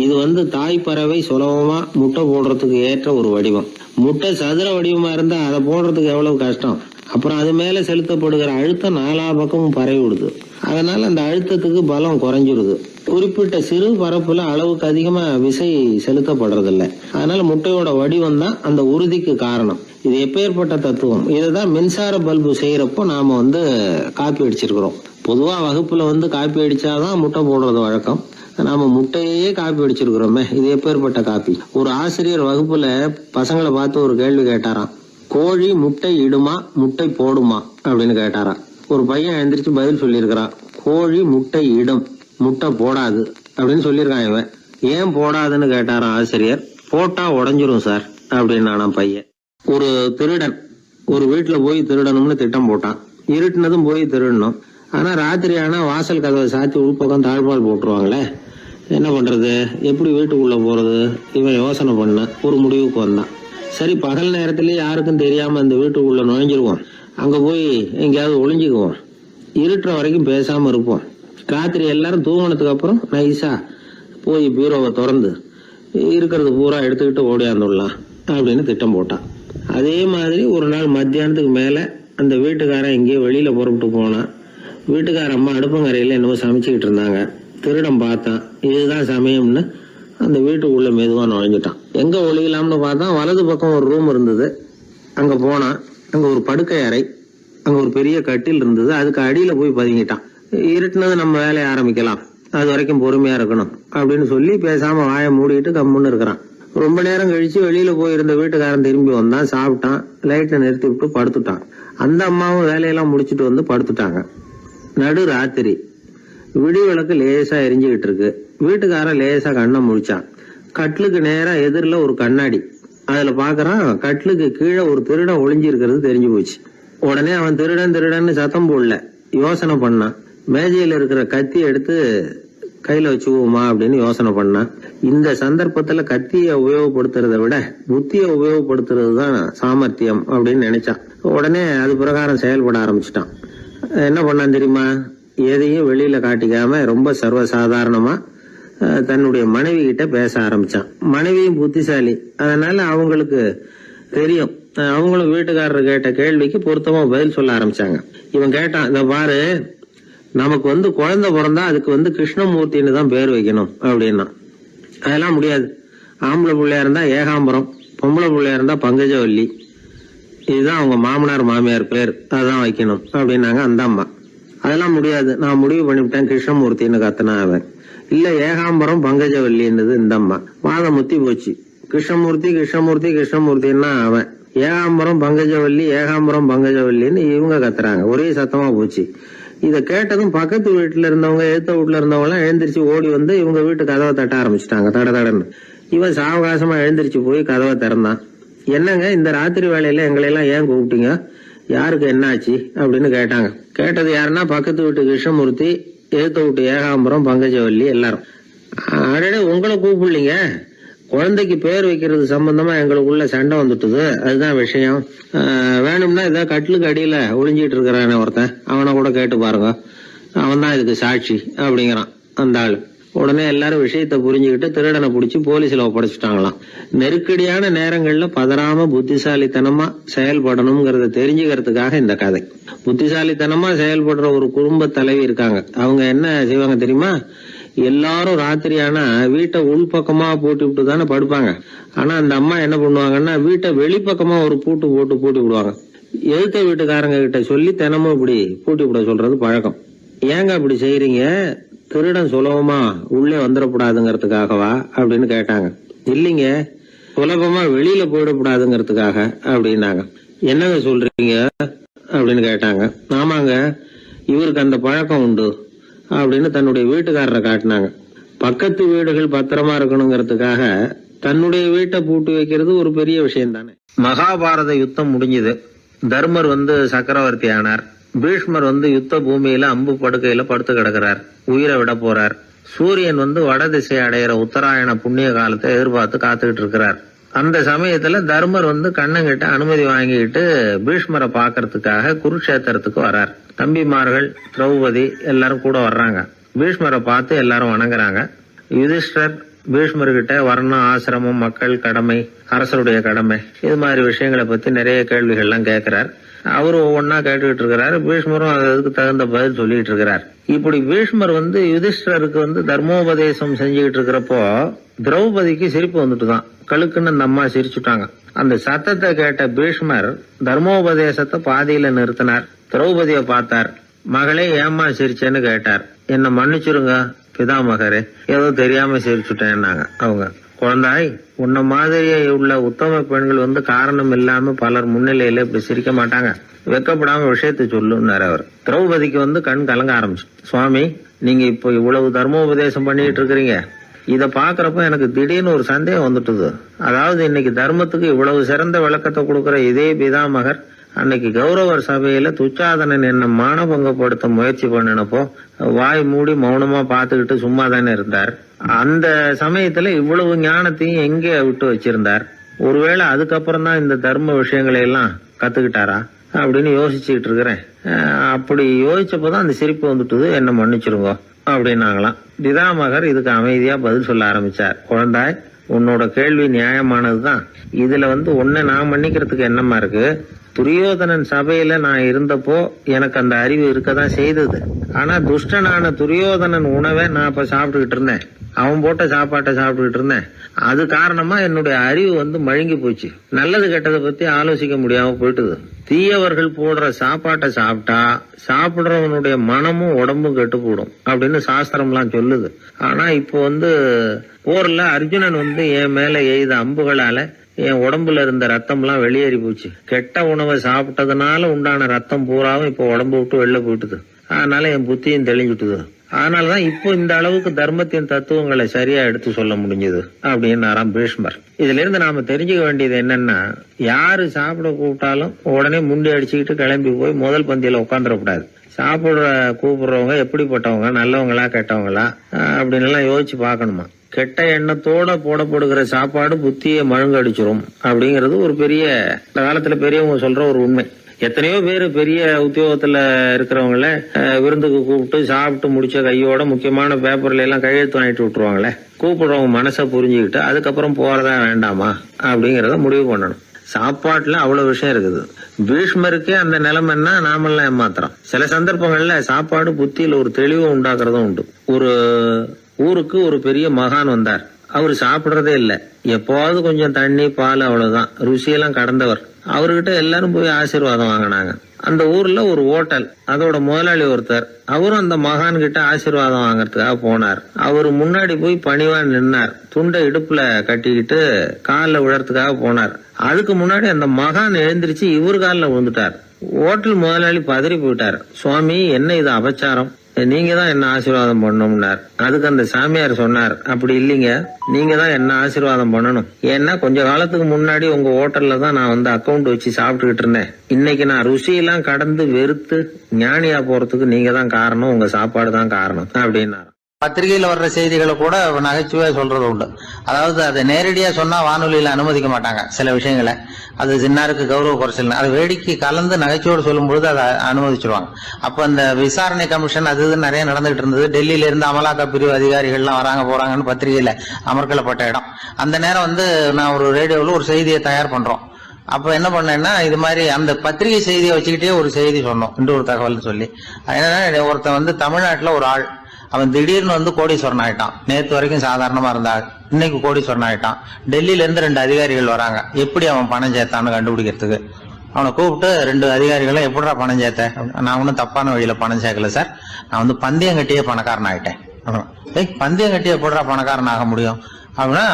இது தாய் பறவை சுலபமா முட்டை போடுறதுக்கு ஏற்ற ஒரு வடிவம். முட்டை சதுர வடிவமா இருந்தா அதை போடுறதுக்கு எவ்வளவு கஷ்டம். அப்புறம் அது மேல செலுத்தப்படுகிற அழுத்தம் 4 பக்கமும் பரவி விடுது. அதனால அந்த அழுத்தத்துக்கு பலம் குறைஞ்சிருது. குறிப்பிட்ட சிறு பரப்புல அளவுக்கு அதிகமா விசை செலுத்தப்படுறது இல்ல. அதனால முட்டையோட வடிவம் தான் அந்த உறுதிக்கு காரணம். இது எப்பேற்பட்ட தத்துவம். இதுதான் மின்சார பல்பு செய்யறப்போ நாம காப்பி அடிச்சிருக்கிறோம். பொதுவா வகுப்புல காப்பி அடிச்சாதான் முட்டை போடுறது வழக்கம். நாம முட்டையே காப்பி அடிச்சிருக்கிறோமே, இது எப்பேற்பட்ட காப்பி. ஒரு ஆசிரியர் வகுப்புல பசங்களை பார்த்து ஒரு கேள்வி கேட்டாராம். கோழி முட்டை இடுமா முட்டை போடுமா அப்படின்னு கேட்டாராம். ஒரு பையன் எந்திரிச்சு பதில் சொல்லியிருக்கிறான். கோழி முட்டை இடும், முட்டை போடாது அப்படின்னு சொல்லியிருக்கான். இவன் ஏன் போடாதுன்னு கேட்டாராம் ஆசிரியர். போட்டா உடஞ்சிரும் சார் அப்படின்னு பையன். ஒரு திருடன் ஒரு வீட்டுல போய் திருடணும்னு திட்டம் போட்டான். இருட்டுனதும் போய் திருடணும். ஆனா ராத்திரி ஆனா வாசல் கதவை சாத்தி உள்பக்கம் தாழ்பால் போட்டுருவாங்களே, என்ன பண்றது, எப்படி வீட்டுக்குள்ள போறது? இவன் யோசனை பண்ண ஒரு முடிவுக்கு வந்தான். சரி, பகல் நேரத்திலேயே யாருக்கும் தெரியாம அந்த வீட்டுக்குள்ள நுழைஞ்சிருவோம், அங்க போய் எங்கேயாவது ஒளிஞ்சுக்குவோம், இருட்டுற வரைக்கும் பேசாம இருப்போம். ராத்திரி எல்லாரும் தூங்கினதுக்கு அப்புறம் நைஸா போய் பீரோவை திறந்து இருக்கிறது பூரா எடுத்துக்கிட்டு ஓடியாந்துடலாம் அப்படின்னு திட்டம் போட்டான். அதே மாதிரி ஒரு நாள் மத்தியானத்துக்கு மேல அந்த வீட்டுக்காரன் எங்கேயோ வெளியில புறப்பட்டு போனான். வீட்டுக்கார அம்மா அடுப்பங்கரையில என்னவோ சமைச்சுக்கிட்டு இருந்தாங்க. திருடன் பார்த்தான். இதுதான் சமயம்னு அந்த வீட்டுக்குள்ள மெதுவா நுழைஞ்சிட்டான். எங்க ஒளியலாம்னு பார்த்தா வலது பக்கம் ஒரு ரூம் இருந்தது. அங்க போனான். அங்க ஒரு படுக்கை அறை, அங்க ஒரு பெரிய கட்டில் இருந்தது. அதுக்கு அடியில போய் பதுங்கிட்டான். இருட்டுனது நம்ம வேலையை ஆரம்பிக்கலாம், அது வரைக்கும் பொறுமையா இருக்கணும் அப்படின்னு சொல்லி பேசாம வாயை மூடிட்டு கம்முன்னு இருக்கிறான். ரொம்ப நேரம் கழிச்சு வெளியில போயிருந்த வீட்டுக்காரன் திரும்பி வந்தான். சாப்பிட்டான். லைட்டை நிறுத்தி விட்டு படுத்துட்டான். அந்த அம்மாவும் வேலையெல்லாம் முடிச்சுட்டு படுத்துட்டாங்க. நடு ராத்திரி. விடி விளக்கு லேசா எரிஞ்சுக்கிட்டு இருக்கு. வீட்டுக்காரன் லேசா கண்ணை முழிச்சான். கட்லுக்கு நேரா எதிரில ஒரு கண்ணாடி. அதுல பாக்குறான், கட்லுக்கு கீழே ஒரு திருடன் ஒளிஞ்சு இருக்கிறது தெரிஞ்சு போச்சு. உடனே அவன் திருடன் சத்தம் போடல, யோசனை பண்ணான். மேஜையில இருக்கிற கத்தி எடுத்து கையில வச்சுக்குவோமா அப்படின்னு யோசனை பண்ணான். இந்த சந்தர்ப்பத்துல கத்திய உபயோகப்படுத்துறத விட புத்திய உபயோகப்படுத்துறது தான் சாமர்த்தியம் அப்படின்னு நினைச்சான். உடனே அது பிரகாரம் செயல்பட ஆரம்பிச்சிட்டான். என்ன பண்ணான் தெரியுமா? எதையும் வெளியில காட்டிக்காம ரொம்ப சர்வசாதாரணமா தன்னுடைய மனைவி கிட்ட பேச ஆரம்பிச்சான். மனைவியும் புத்திசாலி, அதனால அவங்களுக்கு தெரியும். அவங்களும் வீட்டுக்காரர் கேட்ட கேள்விக்கு பொருத்தமா பதில் சொல்ல ஆரம்பிச்சாங்க. இவன் கேட்டான், இந்த பாரு, நமக்கு குழந்தை பிறந்தா அதுக்கு கிருஷ்ணமூர்த்தின்னு தான் பேர் வைக்கணும் அப்படின்னா. அதெல்லாம் முடியாது. ஆம்பளை பிள்ளையா இருந்தா ஏகாம்பரம், பொம்பளை பிள்ளையா இருந்தா பங்கஜவல்லி, இதுதான் அவங்க மாமனார் மாமியார் பேர், அதான் வைக்கணும் அப்படின்னாங்க அந்த அம்மா. அதெல்லாம் முடியாது, நான் முடிவு பண்ணிவிட்டேன் கிருஷ்ணமூர்த்தின்னு கத்தனா அவன். இல்ல ஏகாம்பரம் பங்கஜவல்லின்றது இந்த அம்மா. வாதம் முத்தி போச்சு. கிருஷ்ணமூர்த்தி கிருஷ்ணமூர்த்தி கிருஷ்ணமூர்த்தின்னா அவன். ஏகாம்பரம் பங்கஜவல்லி ஏகாம்பரம் பங்கஜவல்லின்னு இவங்க கத்துறாங்க. ஒரே சத்தமா போச்சு. இத கேட்டதும் பக்கத்து வீட்டுல இருந்தவங்க எழுத்த வீட்டுல இருந்தவங்க எல்லாம் எழுந்திரிச்சு ஓடி வந்து இவங்க வீட்டு கதவை தட்ட ஆரம்பிச்சுட்டாங்க. தட தடன்னு. இவன் சாவகாசமா எழுந்திரிச்சு போய் கதவை திறந்தான். என்னங்க இந்த ராத்திரி வேலையில எங்களை எல்லாம் ஏன் கூப்பிட்டீங்க, யாருக்கு என்னாச்சு அப்படின்னு கேட்டாங்க. கேட்டது யாருன்னா பக்கத்து வீட்டு கிருஷ்ணமூர்த்தி, எழுத்த வீட்டு ஏகாம்பரம் பங்கஜவல்லி எல்லாரும். அடடே உங்களை கூப்பிடலீங்க, குழந்தைக்கு பேர் வைக்கிறது சம்பந்தமா எங்களுக்குள்ள சண்டை வந்துட்டுது, அதுதான் விஷயம். வேணும்னா இதை கட்டிலுக்கு அடியில ஒளிஞ்சிட்டு இருக்கிறானே ஒருத்தன், அவனை கூட கேட்டு பாருங்க, அவன் தான் இதுக்கு சாட்சி அப்படிங்கிறான் அந்த ஆளு. உடனே எல்லாரும் விஷயத்த புரிஞ்சுக்கிட்டு திருடனை பிடிச்சி போலீஸ்ல ஒப்படைச்சிட்டாங்களாம். நெருக்கடியான நேரங்கள்ல பதறாம புத்திசாலித்தனமா செயல்படணுங்கிறத தெரிஞ்சுக்கிறதுக்காக இந்த கதை. புத்திசாலித்தனமா செயல்படுற ஒரு குடும்ப தலைவி இருக்காங்க. அவங்க என்ன செய்வாங்க தெரியுமா, எல்லாரும் ராத்திரியானா வீட்டை உள்பக்கமா போட்டு விட்டு தானே படுப்பாங்க. ஆனா அந்த அம்மா என்ன பண்ணுவாங்கன்னா வீட்டை வெளிப்பக்கமா ஒரு பூட்டு போட்டு பூட்டி விடுவாங்க. எழுத்த வீட்டுக்காரங்க கிட்ட சொல்லி தினமும் இப்படி பூட்டி விட சொல்றது பழக்கம். ஏங்க அப்படி செய்யறீங்க, திருடன் சுலபமா உள்ளே வந்துடக்கூடாதுங்கிறதுக்காகவா அப்படின்னு கேட்டாங்க. இல்லைங்க, சுலபமா வெளியில போயிடக்கூடாதுங்கிறதுக்காக அப்படின்னாங்க. என்னங்க சொல்றீங்க அப்படின்னு கேட்டாங்க. ஆமாங்க, இவருக்கு அந்த பழக்கம் உண்டு அப்படின்னு தன்னுடைய வீட்டுக்காரரை காட்டினாங்க. பக்கத்து வீடுகள் பத்திரமா இருக்கணுங்கிறதுக்காக தன்னுடைய வீட்டை பூட்டி வைக்கிறது ஒரு பெரிய விஷயம் தானே. மகாபாரத யுத்தம் முடிஞ்சது. தர்மர் சக்கரவர்த்தி ஆனார். பீஷ்மர் யுத்த பூமியில அம்பு படுக்கையில படுத்து கிடக்கிறார், உயிரை விட போறார். சூரியன் வட திசை அடையிற உத்தராயண புண்ணிய காலத்தை எதிர்பார்த்து காத்துக்கிட்டு இருக்கிறார். அந்த சமயத்துல தர்மர் கண்ணங்கிட்ட அனுமதி வாங்கிட்டு பீஷ்மரை பாக்கிறதுக்காக குருக்ஷேத்திரத்துக்கு வர்றார். தம்பிமார்கள் திரௌபதி எல்லாரும் கூட வர்றாங்க. பீஷ்மரை பார்த்து எல்லாரும் வணங்குறாங்க. யுதிஷ்டர் பீஷ்மர்கிட்ட வர்ணம், ஆசிரமம், மக்கள் கடமை, அரசருடைய கடமை, இது மாதிரி விஷயங்களை பத்தி நிறைய கேள்விகள்லாம் கேட்கிறார். அவரும் ஒவ்வொன்னா கேட்டுக்கிட்டு இருக்கிறாரு. பீஷ்மரும் அதுக்கு தகுந்த பதில் சொல்லிட்டு இருக்கிறார். இப்படி பீஷ்மர் யுதிஷ்டருக்கு தர்மோபதேசம் செஞ்சுக்கிட்டு இருக்கிறப்போ திரௌபதிக்கு சிரிப்பு வந்துட்டுதான். கழுக்குன்னு அந்த அம்மா சிரிச்சுட்டாங்க. அந்த சத்தத்தை கேட்ட பீஷ்மர் தர்மோபதேசத்தை பாதியில நிறுத்தினார். திரௌபதியை பார்த்தார். மகளே ஏம்மா சிரிச்சேன்னு கேட்டார். என்ன மன்னிச்சிருங்க பிதாமகரே, ஏதோ தெரியாம சிரிச்சுட்டேன்னாங்க அவங்க. குழந்தாய், உன்ன மாதிரியே உள்ள உத்தம பெண்கள் காரணம் இல்லாம பலர் முன்னிலையில இப்படி சிரிக்க மாட்டாங்க, வெக்கப்படாம விஷயத்தை சொல்லுன்னாரு அவர். திரௌபதிக்கு கண் கலங்க ஆரம்பிச்சு. சுவாமி, நீங்க இப்போ இவ்வளவு தர்மோபதேசம் பண்ணிட்டு இருக்கிறீங்க, இத பாக்குறப்ப எனக்கு திடீர்னு ஒரு சந்தேகம் வந்துட்டுது. அதாவது இன்னைக்கு தர்மத்துக்கு இவ்வளவு சிறந்த விளக்கத்தை கொடுக்கிற இதே பிதாமகர் அன்னைக்கு கௌரவர் சபையில துச்சாதனன் என்ன மானபங்கப்படுத்த முயற்சி பண்ணினப்போ வாய் மூடி மௌனமா பாத்துக்கிட்டு சும்மா தானே இருந்தார். அந்த சமயத்துல இவ்வளவு ஞானத்தையும் எங்கே விட்டு வச்சிருந்தார்? ஒருவேளை அதுக்கப்புறம் தான் இந்த தர்ம விஷயங்களை எல்லாம் கத்துக்கிட்டாரா அப்படின்னு யோசிச்சுட்டு இருக்கிறேன். அப்படி யோசிச்சப்போதான் அந்த சிரிப்பு வந்துட்டுது, என்ன மன்னிச்சிருங்க அப்படின்னாங்களாம். பிதாமகர் இதுக்கு அமைதியா பதில் சொல்ல ஆரம்பிச்சார். குழந்தாய், உன்னோட கேள்வி நியாயமானதுதான். இதுல உன்னை நான் மன்னிக்கிறதுக்கு என்னமா இருக்கு? துரியோதனன் சபையில நான் இருந்தப்போ எனக்கு அந்த அறிவு இருக்கதான் செய்தது. ஆனா துஷ்டனான துரியோதனன் உணவை நான் இப்ப சாப்பிட்டுக்கிட்டு இருந்தேன், அவன் போட்ட சாப்பாட்டை சாப்பிட்டுக்கிட்டு இருந்தேன். அது காரணமா என்னுடைய அறிவு மழுங்கி போச்சு. நல்லது கெட்டதை பத்தி ஆலோசிக்க முடியாம போயிட்டுது. தீயவர்கள் போடுற சாப்பாட்டை சாப்பிட்டா சாப்பிடுறவனுடைய மனமும் உடம்பும் கெட்டு போடும் அப்படின்னு சாஸ்திரம்லாம் சொல்லுது. ஆனா இப்போ போர்ல அர்ஜுனன் என் மேல எய்த அம்புகளால என் உடம்புல இருந்த ரத்தம் எல்லாம் வெளியேறி போச்சு. கெட்ட உணவை சாப்பிட்டதுனால உண்டான ரத்தம் பூராவும் இப்போ உடம்பு விட்டு வெளில போயிட்டுது. அதனால என் புத்தியும் தெளிஞ்சுட்டுது. அதனாலதான் இப்போ இந்த அளவுக்கு தர்மத்தின் தத்துவங்களை சரியா எடுத்து சொல்ல முடிஞ்சது அப்படின்னு பீஷ்மர். இதுல இருந்து நாம தெரிஞ்சுக்க வேண்டியது என்னன்னா, யாரு சாப்பிட கூப்பிட்டாலும் உடனே முண்டி அடிச்சுக்கிட்டு கிளம்பி போய் முதல் பந்தியில உட்காந்துடக்கூடாது. சாப்பிடுற கூப்பிடுறவங்க எப்படிப்பட்டவங்க, நல்லவங்களா கெட்டவங்களா அப்படின்னு எல்லாம் யோசிச்சு பாக்கணுமா. கெட்ட எண்ணத்தோட போடப்படுகிற சாப்பாடு புத்தியை மழுங்கடிச்சிரும் அப்படிங்கறது ஒரு பெரிய இந்த காலத்துல பெரியவங்க சொல்ற ஒரு உண்மை. எத்தனையோ பேர் பெரிய உத்தியோகத்துல இருக்கிறவங்கள விருந்துக்கு கூப்பிட்டு சாப்பிட்டு முடிச்ச கையோட முக்கியமான பேப்பர்ல எல்லாம் கையெழுத்து வாங்கிட்டு விட்டுருவாங்களே. கூப்பிடுறவங்க மனசை புரிஞ்சுக்கிட்டு அதுக்கப்புறம் போறதா வேண்டாமா அப்படிங்கறத முடிவு பண்ணணும். சாப்பாட்டுல அவ்வளவு விஷயம் இருக்குது. பீஷ்மருக்கே அந்த நிலைமைன்னா நாமெல்லாம் ஏமாத்திரம். சில சந்தர்ப்பங்கள்ல சாப்பாடு புத்தியில ஒரு தெளிவு உண்டாக்குறதும் உண்டு. ஒரு ஊருக்கு ஒரு பெரிய மகான் வந்தார். அவர் சாப்பிடுறதே இல்ல, எப்போவாவது கொஞ்சம் தண்ணி பால் அவ்வளவுதான். ருசியெல்லாம் கடந்தவர். அவர்கிட்ட எல்லாரும் போய் ஆசீர்வாதம் வாங்கினாங்க. அந்த ஊர்ல ஒரு ஹோட்டல், அதோட முதலாளி ஒருத்தர், அவரும் அந்த மகான் கிட்ட ஆசீர்வாதம் வாங்கறதுக்காக போனார். அவரு முன்னாடி போய் பணிவா நின்னார். துண்டை இடுப்புல கட்டிக்கிட்டு காலில் விழறதுக்காக போனார். அதுக்கு முன்னாடி அந்த மகான் எழுந்திருச்சு இவர் காலில் விழுந்துட்டார். ஹோட்டல் முதலாளி பதறி போயிட்டார். சுவாமி, என்ன இது அபச்சாரம், நீங்க தான் என்ன ஆசீர்வாதம் பண்ணணும்னார். அதுக்கு அந்த சாமியார் சொன்னார், அப்படி இல்லைங்க, நீங்க தான் என்ன ஆசீர்வாதம் பண்ணணும். ஏன்னா கொஞ்ச காலத்துக்கு முன்னாடி உங்க ஹோட்டல்ல தான் நான் வந்து அக்கௌண்ட் வச்சு சாப்பிட்டுக்கிட்டு இருந்தேன். இன்னைக்கு நான் ருசியெல்லாம் கடந்து வெறுத்து ஞானியா போறதுக்கு நீங்க தான் காரணம், உங்க சாப்பாடு தான் காரணம் அப்படின்னாரு. பத்திரிகையில வர்ற செய்திகளை கூட நகைச்சுவையா சொல்றது உண்டு. அதாவது அதை நேரடியா சொன்னா வானொலியில அனுமதிக்க மாட்டாங்க சில விஷயங்களை. அது சின்னாருக்கு கௌரவ குறைச்சல், அது வேடிக்கை கலந்து நகைச்சுவோடு சொல்லும் பொழுது அதை அனுமதிச்சிருவாங்க. அப்ப அந்த விசாரணை கமிஷன் அது இது நிறைய நடந்துகிட்டு இருந்தது. டெல்லியில இருந்து அமலாக்க பிரிவு அதிகாரிகள்லாம் வராங்க போறாங்கன்னு பத்திரிகையில அமர்க்கலப்பட்ட இடம். அந்த நேரம் வந்து நான் ஒரு ரேடியோவில் ஒரு செய்தியை தயார் பண்றோம். அப்ப என்ன பண்ணேன்னா, இது மாதிரி அந்த பத்திரிகை செய்தியை வச்சுக்கிட்டே ஒரு செய்தி சொன்னோம், இன்னொரு தகவல் சொல்லி. என்னன்னா, ஒருத்தன் வந்து தமிழ்நாட்டுல ஒரு ஆள், அவன் திடீர்னு வந்து கோடீஸ்வரன் ஆயிட்டான். நேற்று வரைக்கும் சாதாரணமா இருந்தா இன்னைக்கு கோடீஸ்வரன் ஆயிட்டான். டெல்லியில இருந்து 2 அதிகாரிகள் வராங்க, எப்படி அவன் பணம் சேர்த்தான்னு கண்டுபிடிக்கிறதுக்கு. அவனை கூப்பிட்டு 2 அதிகாரிகளும் எப்படிடா பணம் சேர்த்த? நான் ஒன்னும் தப்பான வழியில பணம் சேர்க்கல சார், நான் வந்து பந்தயம் கட்டியே பணக்காரன் ஆயிட்டேன். பந்தயம் கட்டி எப்படிடா பணக்காரன் ஆக முடியும் அப்படின்னா,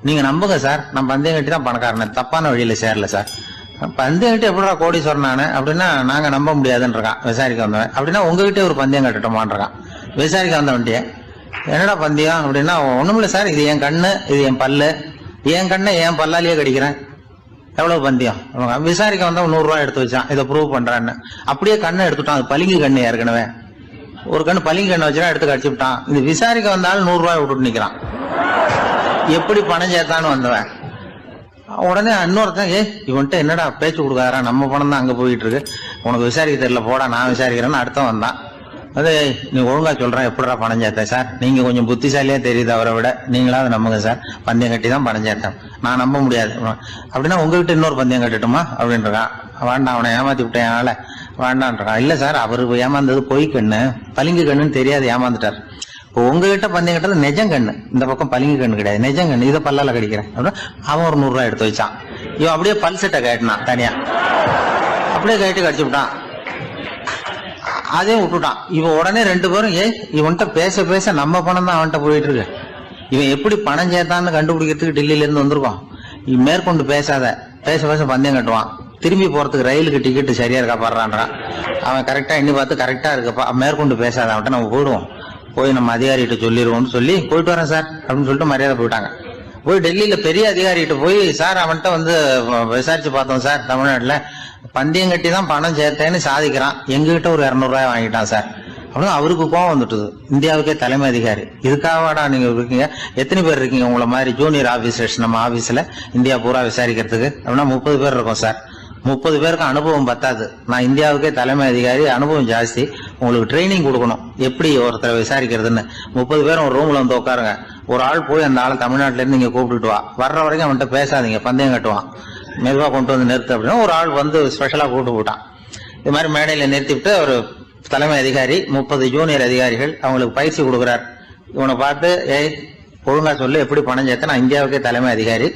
நீங்க நம்புங்க சார், நான் பந்தயம் கட்டி தான் பணக்காரன், தப்பான வழியில சேரல சார். பந்தயம் கட்டி எப்படிடா கோடீஸ்வரன் ஆனேன் அப்படின்னா, நாங்க நம்ப முடியாதுன்னு இருக்கான் விசாரிக்க வந்தவன். அப்படின்னா உங்ககிட்ட ஒரு பந்தயம் கட்டட்டோமான் இருக்கான். விசாரிக்க வந்தவன்ட்டிய என்னடா பந்தயம் அப்படின்னா, ஒண்ணுமில்ல சார், இது என் கண்ணு, இது என் பல்லு, என் கண்ணை என் பல்லாலேயே கடிக்கிறேன், எவ்வளவு பந்தயம். விசாரிக்க வந்தவன் 100 ரூபாய் எடுத்து வச்சான், இதை ப்ரூவ் பண்றான்னு. அப்படியே கண்ணை எடுத்துட்டான். அது பளிங்கு கண்ணு, ஏற்கனவே ஒரு கண்ணு பளிங்கு கண்ணை வச்சுனா எடுத்து கடிச்சு விட்டான். இது விசாரிக்க வந்தாலும் 100 ரூபாய் விட்டுட்டு நிக்கிறான். எப்படி பணம் சேர்த்தான்னு வந்தவன். உடனே இன்னொருத்தன், இவன்ட்ட என்னடா பேச்சு கொடுக்காரா, நம்ம பணம் தான் அங்க போயிட்டு இருக்கு, உனக்கு விசாரிக்க தெரியல, போடா நான் விசாரிக்கிறேன்னு அடுத்தவன் வந்தான். அது நீ ஒழுங்கா சொல்றேன், எப்படிடா பணம் சேர்த்தேன் சார், நீங்க கொஞ்சம் புத்திசாலியா தெரியுது அவரை விட, நீங்களாவது நம்புங்க சார், பந்தயம் கட்டி தான் பணம் சேர்த்தேன், நான் நம்ப முடியாது. அப்படின்னா உங்ககிட்ட இன்னொரு பந்தயம் கட்டட்டுமா அப்படின்றான். வேண்டாம், அவனை ஏமாத்தி விட்டேன் அதனால வேண்டான்றான். இல்ல சார், அவரு ஏமாந்தது பொய் கண்ணு, பளிங்கு கண்ணுன்னு தெரியாது, ஏமாந்துட்டார். இப்போ உங்ககிட்ட பந்தயம் கட்டுறது நெஜம் கண்ணு, இந்த பக்கம் பளிங்கு கண்ணு கிடையாது, நெஜம் கண்ணு, இதை பல்லால கடிக்கிறேன் அப்படின்னா அவன் ஒரு 100 ரூபாய் எடுத்து வச்சான். இவன் அப்படியே பல்செட்டை கட்டினான் தனியா, அப்படியே கட்டி கடிச்சு விட்டான். அதே விட்டுட்டான். இவன் உடனே 2 பேரும், இவன்கிட்ட பேச பேச நம்ம பணம் தான் அவன்கிட்ட போயிட்டு இருக்கு, இவன் எப்படி பணம் சேர்த்தான்னு கண்டுபிடிக்கிறதுக்கு டெல்லியில இருந்து வந்திருக்கோம், இவன் மேற்கொண்டு பேசாத, பேச பேச பந்தயம் கட்டுவான். திரும்பி போறதுக்கு ரயிலுக்கு டிக்கெட் சரியா இருக்கா பாடுறான்றான். அவன் கரெக்டா எண்ணி பார்த்து கரெக்டா இருக்கப்பா, மேற்கொண்டு பேசாத, அவன்கிட்ட நம்ம போயிடுவோம், போய் நம்ம அதிகாரிகிட்ட சொல்லிடுவோம்னு சொல்லி போயிட்டு வரேன் சார் அப்படின்னு சொல்லிட்டு மரியாதை போயிட்டாங்க. போய் டெல்லியில பெரிய அதிகாரிகிட்ட போய், சார் அவன்கிட்ட வந்து விசாரிச்சு பார்த்தோம் சார், தமிழ்நாட்டுல பந்தயம் கட்டி தான் பணம் சேர்த்தேன்னு சாதிக்கிறான், எங்ககிட்ட ஒரு 200 ரூபாய் வாங்கிட்டான் சார் அப்படின்னு. அவருக்கு கோவம் வந்துட்டுது. இந்தியாவுக்கே தலைமை அதிகாரி, இதுக்காகவாடா நீங்க இருக்கீங்க, எத்தனை பேர் இருக்கீங்க உங்களை மாதிரி ஜூனியர் ஆபீசர்ஸ் நம்ம ஆபீஸ்ல இந்தியா பூரா விசாரிக்கிறதுக்கு அப்படின்னா 30 பேர் இருக்கோம் சார். 30 பேருக்கு அனுபவம் பத்தாது, நான் இந்தியாவுக்கே தலைமை அதிகாரி, அனுபவம் ஜாஸ்தி, உங்களுக்கு ட்ரைனிங் கொடுக்கணும் எப்படி ஒருத்தரை விசாரிக்கிறதுன்னு. 30 பேரும் ஒரு ரூம்ல வந்து உட்காருங்க, ஒரு ஆள் போய் அந்த ஆளை தமிழ்நாட்டுல இருந்து நீங்க கூப்பிட்டுட்டு வா, வர்ற வரைக்கும் அவன்கிட்ட பேசாதீங்க, பந்தயம் கட்டுவான், மெதுவா கொண்டு வந்து நிறுத்து அப்படின்னா ஒரு ஆள் வந்து ஸ்பெஷலா கூப்பிட்டு போட்டான். இது மாதிரி மேடையில நிறுத்திவிட்டு ஒரு தலைமை அதிகாரி 30 ஜூனியர் அதிகாரிகள் அவங்களுக்கு பயிற்சி கொடுக்குறார். இவனை பார்த்து, ஒழுங்கா சொல்லு, எப்படி பணம் சேர்த்த, நான் இந்தியாவுக்கே தலைமை அதிகாரி,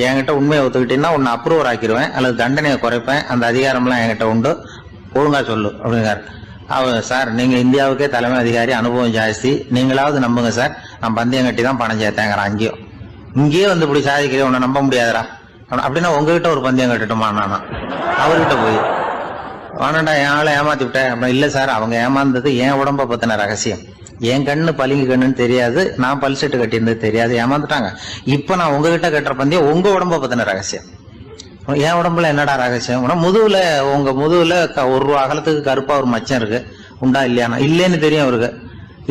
என்கிட்ட உண்மையை ஒத்துக்கிட்டீங்கன்னா உன்னை அப்ரூவர் ஆக்கிடுவேன் அல்லது தண்டனையை குறைப்பேன், அந்த அதிகாரம்லாம் என்கிட்ட உண்டு, ஒழுங்கா சொல்லு அப்படிங்கிறார். அவர், சார் நீங்க இந்தியாவுக்கே தலைமை அதிகாரி, அனுபவம் ஜாஸ்தி, நீங்களாவது நம்புங்க சார், நான் பந்தயம் கட்டி தான் பணம் சேர்த்தேங்கிறான். இங்கேயே வந்து இப்படி சாதிக்கிறேன், உன்னை நம்ப முடியாதரா அப்படின்னா உங்ககிட்ட ஒரு பந்தயம் கட்டட்டுமா நானா அவர்கிட்ட போய், வேணாண்டா என் ஆளை ஏமாத்தி விட்டேன் அப்படின்னா. இல்ல சார், அவங்க ஏமாந்தது என் உடம்ப பத்தின ரகசியம், என் கண்ணு பளிங்கு கண்ணுன்னு தெரியாது, நான் பல்செட்டு கட்டியிருந்தது தெரியாது, ஏமாந்துட்டாங்க. இப்ப நான் உங்ககிட்ட கட்டுற பந்தயம் உங்க உடம்ப பத்தின ரகசியம். என் உடம்புல என்னடா ரகசியம், முதுகுல, உங்க முதுகுல 1 ரூபா அகலத்துக்கு கருப்பா ஒரு மச்சம் இருக்கு, உண்டா இல்லையானா? இல்லேன்னு தெரியும் அவருக்கு.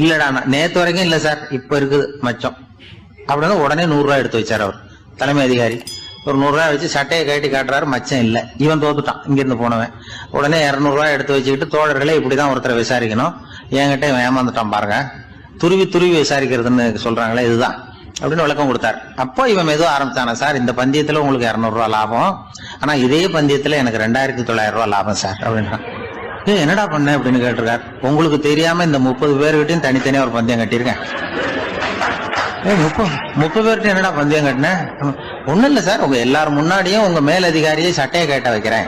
இல்லடா, நேத்து வரைக்கும் இல்ல சார், இப்ப இருக்குது மச்சம் அப்படின்னு. உடனே 100 ரூபாய் எடுத்து வச்சார் அவர் தலைமை அதிகாரி. ஒரு 100 ரூபாய் வச்சு சட்டையை கட்டி காட்டுறாரு, மச்சம் இல்ல. இவன் தோத்துட்டான், இங்கிருந்து போனவன். உடனே 200 ரூபாய் எடுத்து வச்சுக்கிட்டு, தோழர்களே இப்படிதான் ஒருத்தரை விசாரிக்கணும், என்கிட்ட இவன் ஏமாந்துட்டான் பாருங்க, துருவி துருவி விசாரிக்கிறதுன்னு சொல்றாங்களே இதுதான் அப்படின்னு விளக்கம் கொடுத்தார். அப்போ இவன் மெதுவா ஆரம்பிச்சானா, சார் இந்த பந்தயத்துல உங்களுக்கு 200 ரூபாய் லாபம், ஆனா இதே பந்தயத்துல எனக்கு 2900 ரூபாய் லாபம் சார் அப்படின்றான். என்னடா பண்ண அப்படின்னு கேட்டிருக்காரு. உங்களுக்கு தெரியாம இந்த 30 பேர்கிட்டையும் தனித்தனியா ஒரு பந்தயம் கட்டியிருக்கேன், 30 பேர்கிட்ட என்னடா பந்தயம் கட்டினேன்? ஒண்ணும் இல்ல சார், உங்க எல்லாரும் முன்னாடியும் உங்க மேலதிகாரியை சட்டையை கேட்ட வைக்கிறேன்,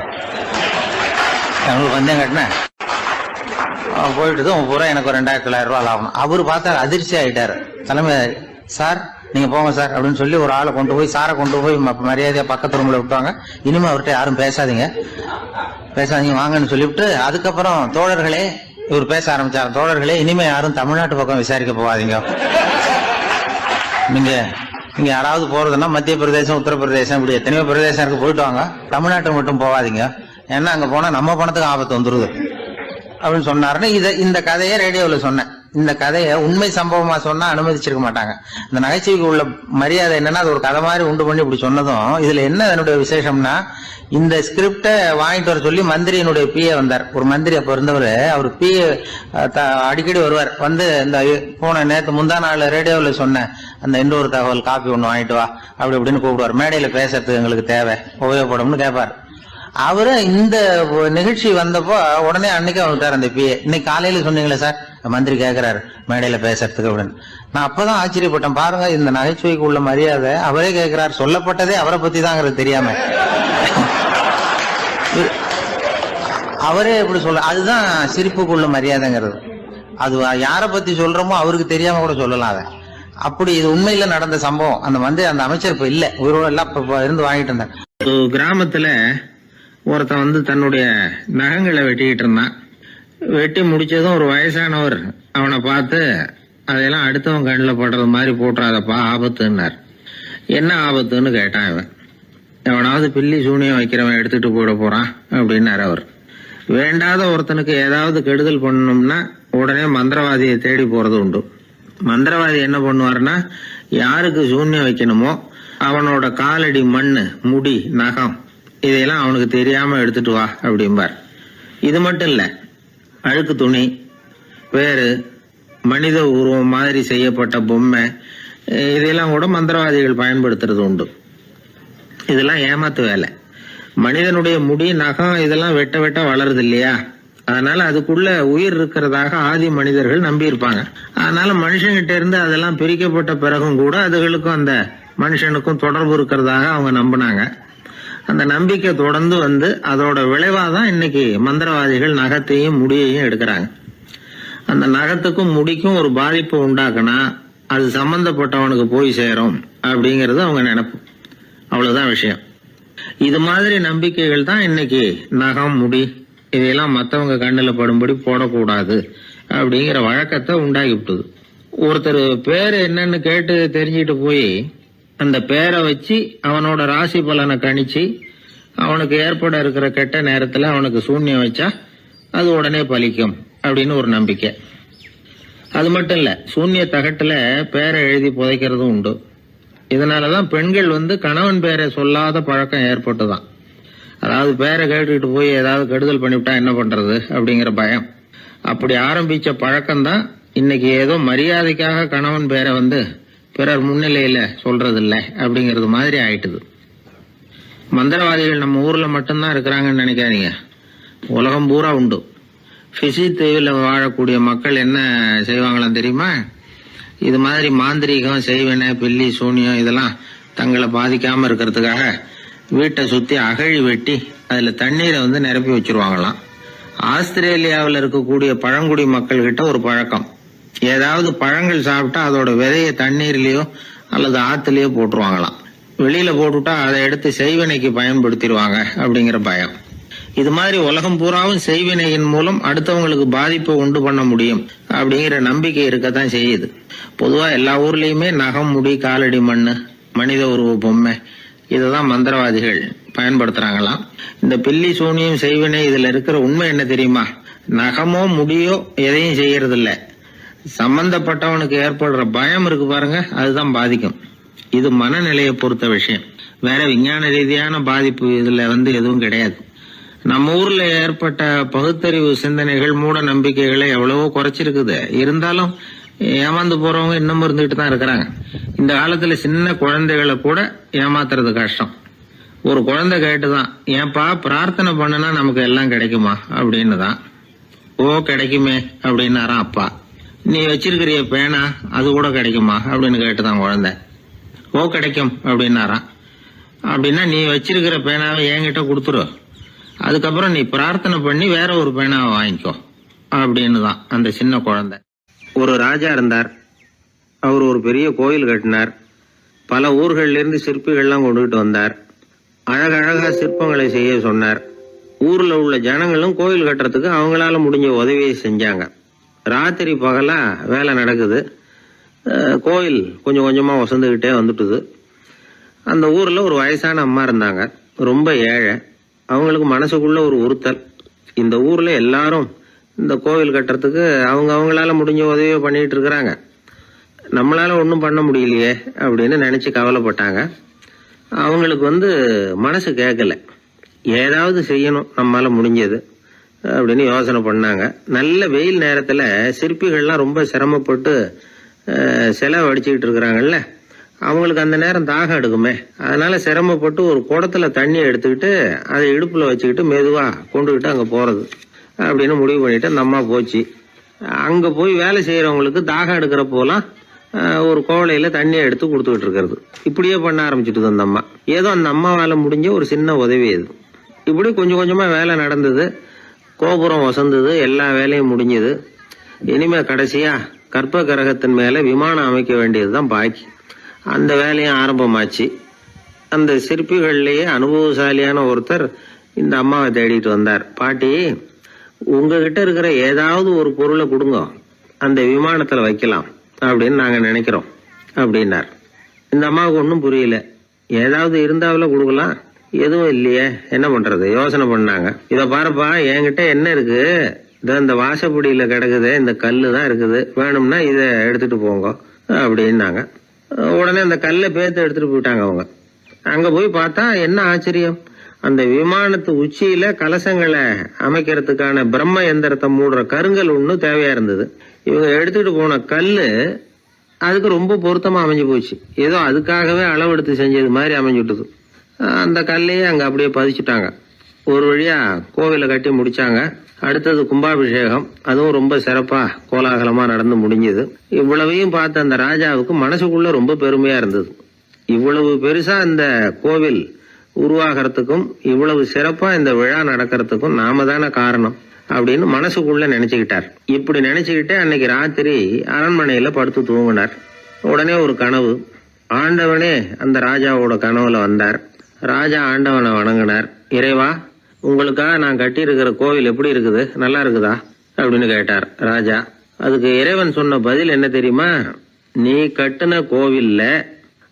உங்களுக்கு பந்தயம் கட்டினேன். போயிட்டு பூரா எனக்கு ஒரு 2,900 ரூபாய் ஆகணும். அவரு பார்த்தா அதிர்ச்சி ஆயிட்டாரு. தலைமை சார் நீங்க போங்க சார் அப்படின்னு சொல்லி ஒரு ஆளை கொண்டு போய் சாரை கொண்டு போய் மரியாதையா பக்கத்து ரூம்ல விட்டாங்க. இனிமே அவர்கிட்ட யாரும் பேசாதீங்க வாங்கன்னு சொல்லிவிட்டு, அதுக்கப்புறம் தோழர்களே இவர் பேச ஆரம்பிச்சாரு. தோழர்களே, இனிமே யாரும் தமிழ்நாட்டு பக்கம் விசாரிக்க போகாதீங்க. நீங்க யாராவது போறதுன்னா மத்திய பிரதேசம், உத்தரப்பிரதேசம், இப்படி எத்தனையோ பிரதேசம் இருக்கு, போயிட்டு வாங்க. தமிழ்நாட்டுக்கு மட்டும் போகாதீங்க, ஏன்னா அங்க போனா நம்ம பணத்துக்கு ஆபத்து வந்துருது அப்படின்னு சொன்னாருன்னு இந்த கதையை ரேடியோல சொன்னேன். இந்த கதையை உண்மை சம்பவமா சொன்னா அனுமதிச்சிருக்க மாட்டாங்க. இந்த நகைச்சுவைக்கு உள்ள மரியாதை என்னன்னா, அது ஒரு கதை மாதிரி உண்டு பண்ணி இப்படி சொன்னதும், இதுல என்ன என்னுடைய விசேஷம்னா, இந்த ஸ்கிரிப்டை வாங்கிட்டு வர சொல்லி மந்திரியினுடைய பிஏ வந்தார். ஒரு மந்திரி அப்ப இருந்தவர், அவர் பிஏ அடிக்கடி வருவார். வந்து இந்த போன நேற்று முந்தா நாள் ரேடியோவில் சொன்ன அந்த இன்னொரு தகவல் காப்பி ஒன்று வாங்கிட்டு வா அப்படி அப்படின்னு கூப்பிடுவார். மேடையில பேசுறதுக்கு எங்களுக்கு தேவை, உபயோகப்படும்னு கேட்பார். அவரு இந்த நிகழ்ச்சி வந்தப்போ உடனே அன்னைக்கு வந்துட்டார் அந்த பிஏ. இன்னைக்கு காலையில சொன்னீங்களே சார், மந்திரி கேட்கிறாரு மேடையில பேசுறதுக்கு அப்படின்னு. நான் அப்பதான் ஆச்சரியப்பட்டேன். பாருங்க, இந்த நகைச்சுவைக்கு உள்ள மரியாதை அவரே கேட்கிறார். சொல்லப்பட்டதே அவரை பத்தி தாங்கிறது தெரியாம அவரே எப்படி சொல்ல, அதுதான் சிரிப்புக்குள்ள மரியாதைங்கிறது. அது யாரை பத்தி சொல்றோமோ அவருக்கு தெரியாம கூட சொல்லலாம் அதை. அப்படி இது உண்மையில நடந்த சம்பவம். அந்த அமைச்சர் இப்ப இல்ல, உயிரோட எல்லாம் இருந்து வாங்கிட்டு இருந்தார். கிராமத்துல ஒருத்தன் தன்னுடைய நகங்களை வெட்டிக்கிட்டு இருந்தான். வெட்டி முடிச்சதும் ஒரு வயசானவர் அவனை பார்த்து, அதெல்லாம் அடுத்தவன் கண்ணில் படுறது மாதிரி போட்டுறாதப்பா, ஆபத்துன்னார். என்ன ஆபத்துன்னு கேட்டான் இவன். எவனாவது பில்லி சூனியம் வைக்கிறவன் எடுத்துட்டு போயிட போறான் அப்படின்னாரு அவர். வேண்டாத ஒருத்தனுக்கு ஏதாவது கெடுதல் பண்ணணும்னா உடனே மந்திரவாதியை தேடி போறது உண்டு. மந்திரவாதி என்ன பண்ணுவாருன்னா, யாருக்கு சூன்யம் வைக்கணுமோ அவனோட காலடி மண்ணு, முடி, நகம் இதையெல்லாம் அவனுக்கு தெரியாம எடுத்துட்டு வா அப்படிம்பார். இது மட்டும் இல்ல, அழுக்கு துணி, வேறு மனித உருவம் மாதிரி செய்யப்பட்ட பொம்மை, இதெல்லாம் கூட மந்திரவாதிகள் பயன்படுத்துறது உண்டு. இதெல்லாம் ஏமாத்து வேலை. மனிதனுடைய முடி, நகம் இதெல்லாம் வெட்ட வெட்ட வளருது இல்லையா, அதனால அதுக்குள்ள உயிர் இருக்கிறதாக ஆதி மனிதர்கள் நம்பி இருப்பாங்க. அதனால மனுஷங்கிட்ட இருந்து அதெல்லாம் பிரிக்கப்பட்ட பிறகும் கூட அதுகளுக்கும் அந்த மனுஷனுக்கும் தொடர்பு இருக்கிறதாக அவங்க நம்பினாங்க. அந்த நம்பிக்கை தொடர்ந்து அதோட விளைவாதான் இன்னைக்கு மந்திரவாதிகள் நகத்தையும் முடியையும் எடுக்கிறாங்க. அந்த நகத்துக்கும் முடிக்கும் ஒரு பாதிப்பு உண்டாக்குனா அது சம்பந்தப்பட்டவனுக்கு போய் சேரும் அப்படிங்கறது அவங்க நினைப்பு. அவ்வளவுதான் விஷயம். இது மாதிரி நம்பிக்கைகள் தான் இன்னைக்கு நகம், முடி இதையெல்லாம் மற்றவங்க கண்ணில் படும்படி போடக்கூடாது அப்படிங்கிற வழக்கத்தை உண்டாக்கி விட்டுது. ஒருத்தர் பேரு என்னன்னு கேட்டு தெரிஞ்சுட்டு போய் அந்த பேரை வச்சு அவனோட ராசி பலனை கணிச்சு அவனுக்கு ஏற்பட இருக்கிற கெட்ட நேரத்துல அவனுக்கு சூன்யம் வச்சா அது உடனே பலிக்கும் அப்படின்னு ஒரு நம்பிக்கை. அது மட்டும் இல்ல, சூன்ய தகட்டுல பேரை எழுதி புதைக்கிறதும் உண்டு. இதனாலதான் பெண்கள் கணவன் பேரை சொல்லாத பழக்கம் ஏற்பட்டுதான். அதாவது பேரை கேட்டுக்கிட்டு போய் ஏதாவது கெடுதல் பண்ணிவிட்டா என்ன பண்றது அப்படிங்கிற பயம். அப்படி ஆரம்பிச்ச பழக்கம்தான் இன்னைக்கு ஏதோ மரியாதைக்காக கணவன் பேரை பிறர் முன்னிலையில சொல்றது இல்ல அப்படிங்கறது மாதிரி ஆயிட்டுது. மந்திரவாதிகள் நம்ம ஊர்ல மட்டும்தான் இருக்கிறாங்கன்னு நினைக்காதீங்க, உலகம் பூரா உண்டு. பிசி தீவில் வாழக்கூடிய மக்கள் என்ன செய்வாங்களாம் தெரியுமா? இது மாதிரி மாந்திரீகம், செய்வன, பில்லி, சூனியம் இதெல்லாம் தங்களை பாதிக்காம இருக்கிறதுக்காக வீட்டை சுத்தி அகழி வெட்டி அதுல தண்ணீரை நிரப்பி வச்சிருவாங்களாம். ஆஸ்திரேலியாவில் இருக்கக்கூடிய பழங்குடி மக்கள் கிட்ட ஒரு பழக்கம், ஏதாவது பழங்கள் சாப்பிட்டா அதோட விதையை தண்ணீர்லயோ அல்லது ஆத்துலயோ போட்டுருவாங்களாம். வெளியில போட்டுட்டா அதை எடுத்து செய்வினைக்கு பயன்படுத்திடுவாங்க அப்படிங்கிற பயம். இது மாதிரி உலகம் பூராவும் செய்வினையின் மூலம் அடுத்தவங்களுக்கு பாதிப்பை உண்டு பண்ண முடியும் அப்படிங்கிற நம்பிக்கை இருக்கத்தான் செய்யுது. பொதுவா எல்லா ஊர்லயுமே நகம், முடி, காலடி மண்ணு, மனித உருவ பொம்மை இததான் மந்திரவாதிகள் பயன்படுத்துறாங்களாம். இந்த பில்லி, சூனியம், செய்வினை இதுல இருக்கிற உண்மை என்ன தெரியுமா? நகமோ முடியோ எதையும் செய்யறது இல்ல, சம்பந்தப்பட்டவனுக்கு ஏற்படுற பயம் இருக்கு பாருங்க, அதுதான் பாதிக்கும். இது மனநிலையை பொறுத்த விஷயம், வேற விஞ்ஞான ரீதியான பாதிப்பு இதுல எதுவும் கிடையாது. நம்ம ஊர்ல ஏற்பட்ட பகுத்தறிவு சிந்தனைகள், மூட நம்பிக்கைகளை எவ்வளவோ குறைச்சிருக்குது. இருந்தாலும் ஏமாந்து போறவங்க இன்னமும் இருந்துகிட்டு தான் இருக்கிறாங்க. இந்த காலத்துல சின்ன குழந்தைகளை கூட ஏமாத்துறது கஷ்டம். ஒரு குழந்தை கேட்டுதான், ஏன்பா பிரார்த்தனை பண்ணுனா நமக்கு எல்லாம் கிடைக்குமா அப்படின்னு தான். ஓ கிடைக்குமே அப்படின்னாராம் அப்பா. நீ வச்சிருக்கிறிய பேனா அது கூட கிடைக்குமா அப்படின்னு கேட்டுதான் குழந்தை. ஓ கிடைக்கும் அப்படின்னாராம். அப்படின்னா நீ வச்சிருக்கிற பேனாவை என்கிட்ட கொடுத்துரு, அதுக்கப்புறம் நீ பிரார்த்தனை பண்ணி வேற ஒரு பேனாவை வாங்கிக்கோ அப்படின்னு தான் அந்த சின்ன குழந்தை. ஒரு ராஜா இருந்தார். அவர் ஒரு பெரிய கோயில் கட்டினார். பல ஊர்கள்ல இருந்து சிற்பிகள்லாம் கொண்டுகிட்டு வந்தார். அழகழகா சிற்பங்களை செய்ய சொன்னார். ஊர்ல உள்ள ஜனங்களும் கோயில் கட்டுறதுக்கு அவங்களால முடிஞ்ச உதவியை செஞ்சாங்க. ராத்திரி பகலா வேலை நடக்குது. கோயில் கொஞ்சம் கொஞ்சமா வசந்துகிட்டே வந்துட்டுது. அந்த ஊர்ல ஒரு வயசான அம்மா இருந்தாங்க, ரொம்ப ஏழை. அவங்களுக்கு மனசுக்குள்ள ஒரு உறுத்தல், இந்த ஊர்ல எல்லாரும் இந்த கோவில் கட்டுறதுக்கு அவங்களால முடிஞ்ச உதவியை பண்ணிட்டு இருக்கிறாங்க, நம்மளால ஒன்றும் பண்ண முடியலையே அப்படின்னு நினைச்சு கவலைப்பட்டாங்க. அவங்களுக்கு மனசு கேட்கல, ஏதாவது செய்யணும் நம்மளால முடிஞ்சது அப்படின்னு யோசனை பண்ணாங்க. நல்ல வெயில் நேரத்துல சிற்பிகள்லாம் ரொம்ப சிரமப்பட்டு சிலை வடிச்சுக்கிட்டு இருக்கிறாங்கல்ல, அவங்களுக்கு அந்த நேரம் தாகம் எடுக்குமே, அதனால சிரமப்பட்டு ஒரு குடத்துல தண்ணியை எடுத்துக்கிட்டு அதை இடுப்புல வச்சுக்கிட்டு மெதுவா கொண்டுகிட்டு அங்க போறது அப்படின்னு முடிவு பண்ணிட்டு அந்த அம்மா போச்சு. அங்க போய் வேலை செய்யறவங்களுக்கு தாகம் எடுக்கிற போலாம் ஒரு கோவலையில தண்ணியை எடுத்து கொடுத்துக்கிட்டு இருக்கிறது. இப்படியே பண்ண ஆரம்பிச்சுட்டு அந்த அம்மா. ஏதோ அந்த அம்மாவால முடிஞ்ச ஒரு சின்ன உதவி இது. இப்படி கொஞ்சம் கொஞ்சமா வேலை நடந்தது. கோபுரம் வசந்தது, எல்லா வேலையும் முடிஞ்சது. இனிமே கடைசியா கற்ப கிரகத்தின் மேல விமானம் அமைக்க வேண்டியதுதான் பாக்கி. அந்த வேலையும் ஆரம்பமாச்சு. அந்த சிற்பிகள்லயே அனுபவசாலியான ஒருத்தர் இந்த அம்மாவை தேடிட்டு வந்தார். பாட்டி, உங்ககிட்ட இருக்கிற ஏதாவது ஒரு பொருளை கொடுங்க, அந்த விமானத்துல வைக்கலாம் அப்படின்னு நாங்க நினைக்கிறோம் அப்படின்னார். இந்த அம்மாவுக்கு ஒன்றும் புரியல. ஏதாவது இருந்தாவில கொடுக்கலாம், எதுவும் இல்லையே, என்ன பண்றது யோசனை பண்ணாங்க. இத பாருப்பா, என்கிட்ட என்ன இருக்கு, இந்த வாசப்படியில கிடக்குது, இந்த கல்லு தான் இருக்குது, வேணும்னா இதை எடுத்துட்டு போங்க அப்படின்னாங்க. உடனே அந்த கல்லை பேத்து எடுத்துட்டு போயிட்டாங்க அவங்க. அங்க போய் பார்த்தா என்ன ஆச்சரியம், அந்த விமானத்து உச்சியில கலசங்களை அமைக்கிறதுக்கான பிரம்ம எந்திரத்தை மூடுற கருங்கல் ஒண்ணு தேவையா இருந்தது. இவங்க எடுத்துட்டு போன கல்லு அதுக்கு ரொம்ப பொருத்தமா அமைஞ்சு போச்சு. ஏதோ அதுக்காகவே அளவெடுத்து செஞ்சது மாதிரி அமைஞ்சுட்டுது. அந்த கல்லையே அங்க அப்படியே பதிச்சுட்டாங்க. ஒரு வழியா கோவிலை கட்டி முடிச்சாங்க. அடுத்தது கும்பாபிஷேகம். அதுவும் ரொம்ப சிறப்பா கோலாகலமா நடந்து முடிஞ்சது. இவ்வளவையும் பார்த்த அந்த ராஜாவுக்கு மனசுக்குள்ள ரொம்ப பெருமையா இருந்தது. இவ்வளவு பெருசா இந்த கோவில் உருவாகிறதுக்கும் இவ்வளவு சிறப்பா இந்த விழா நடக்கிறதுக்கும் நாம தானே காரணம் அப்படின்னு மனசுக்குள்ள நினைச்சுக்கிட்டார். இப்படி நினைச்சுக்கிட்டே அன்னைக்கு ராத்திரி அரண்மனையில படுத்து தூங்கினார். உடனே ஒரு கனவு. ஆண்டவனே அந்த ராஜாவோட கனவுல வந்தார். ராஜா ஆண்டவனை வணங்கினார். இறைவா, உங்களுக்காக நான் கட்டி இருக்கிற கோவில் எப்படி இருக்குது, நல்லா இருக்குதா அப்படின்னு கேட்டார் ராஜா. அதுக்கு இறைவன் சொன்ன பதில் என்ன தெரியுமா, நீ கட்டின கோவில்ல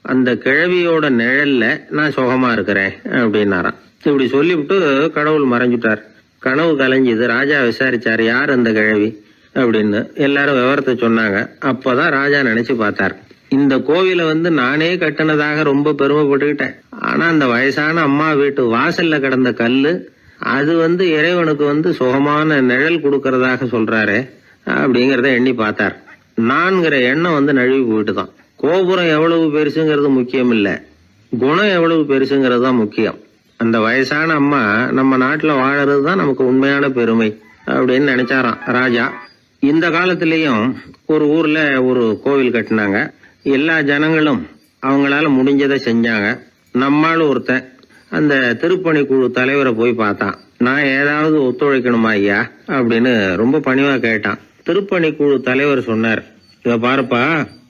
அந்த கிழவியோட நிழல்ல நான் சுகமா இருக்கிறேன் அப்படின்னாராம். இப்படி சொல்லிவிட்டு கடவுள் மறைஞ்சுட்டார். கனவு கலைஞ்சது. ராஜா விசாரிச்சார், யார் அந்த கிழவி அப்படின்னு. எல்லாரும் விவரத்தை சொன்னாங்க. அப்பதான் ராஜா நினைச்சு பார்த்தார், இந்த கோவிலை நானே கட்டினதாக ரொம்ப பெருமைப்பட்டுக்கிட்டேன். ஆனா அந்த வயசான அம்மா வீட்டு வாசல்ல கிடந்த கல்லு அது இறைவனுக்கு சுகமான நிழல் கொடுக்கறதாக சொல்றாரு அப்படிங்கறத எண்ணி பார்த்தார். நான்கிற எண்ணம் நழுவி போயிட்டுதான். கோபுரம் எவ்வளவு பெருசுங்கிறது முக்கியம் இல்ல, குணம் எவ்வளவு பெருசுங்கிறது தான் முக்கியம். அந்த வயசான அம்மா நம்ம நாட்டுல வாழறது தான் நமக்கு உண்மையான பெருமை அப்படின்னு நினைச்சாராம் ராஜா. இந்த காலத்திலயும் ஒரு ஊர்ல ஒரு கோவில் கட்டினாங்க. எல்லா ஜனங்களும் அவங்களால முடிஞ்சதை செஞ்சாங்க. நம்மால ஒருத்தன் அந்த திருப்பணி குழு தலைவரை போய் பார்த்தான். நான் ஏதாவது ஒத்துழைக்கணுமா ஐயா அப்படின்னு ரொம்ப பணிவா கேட்டான். திருப்பணி குழு தலைவர் சொன்னார், இத பாருப்பா,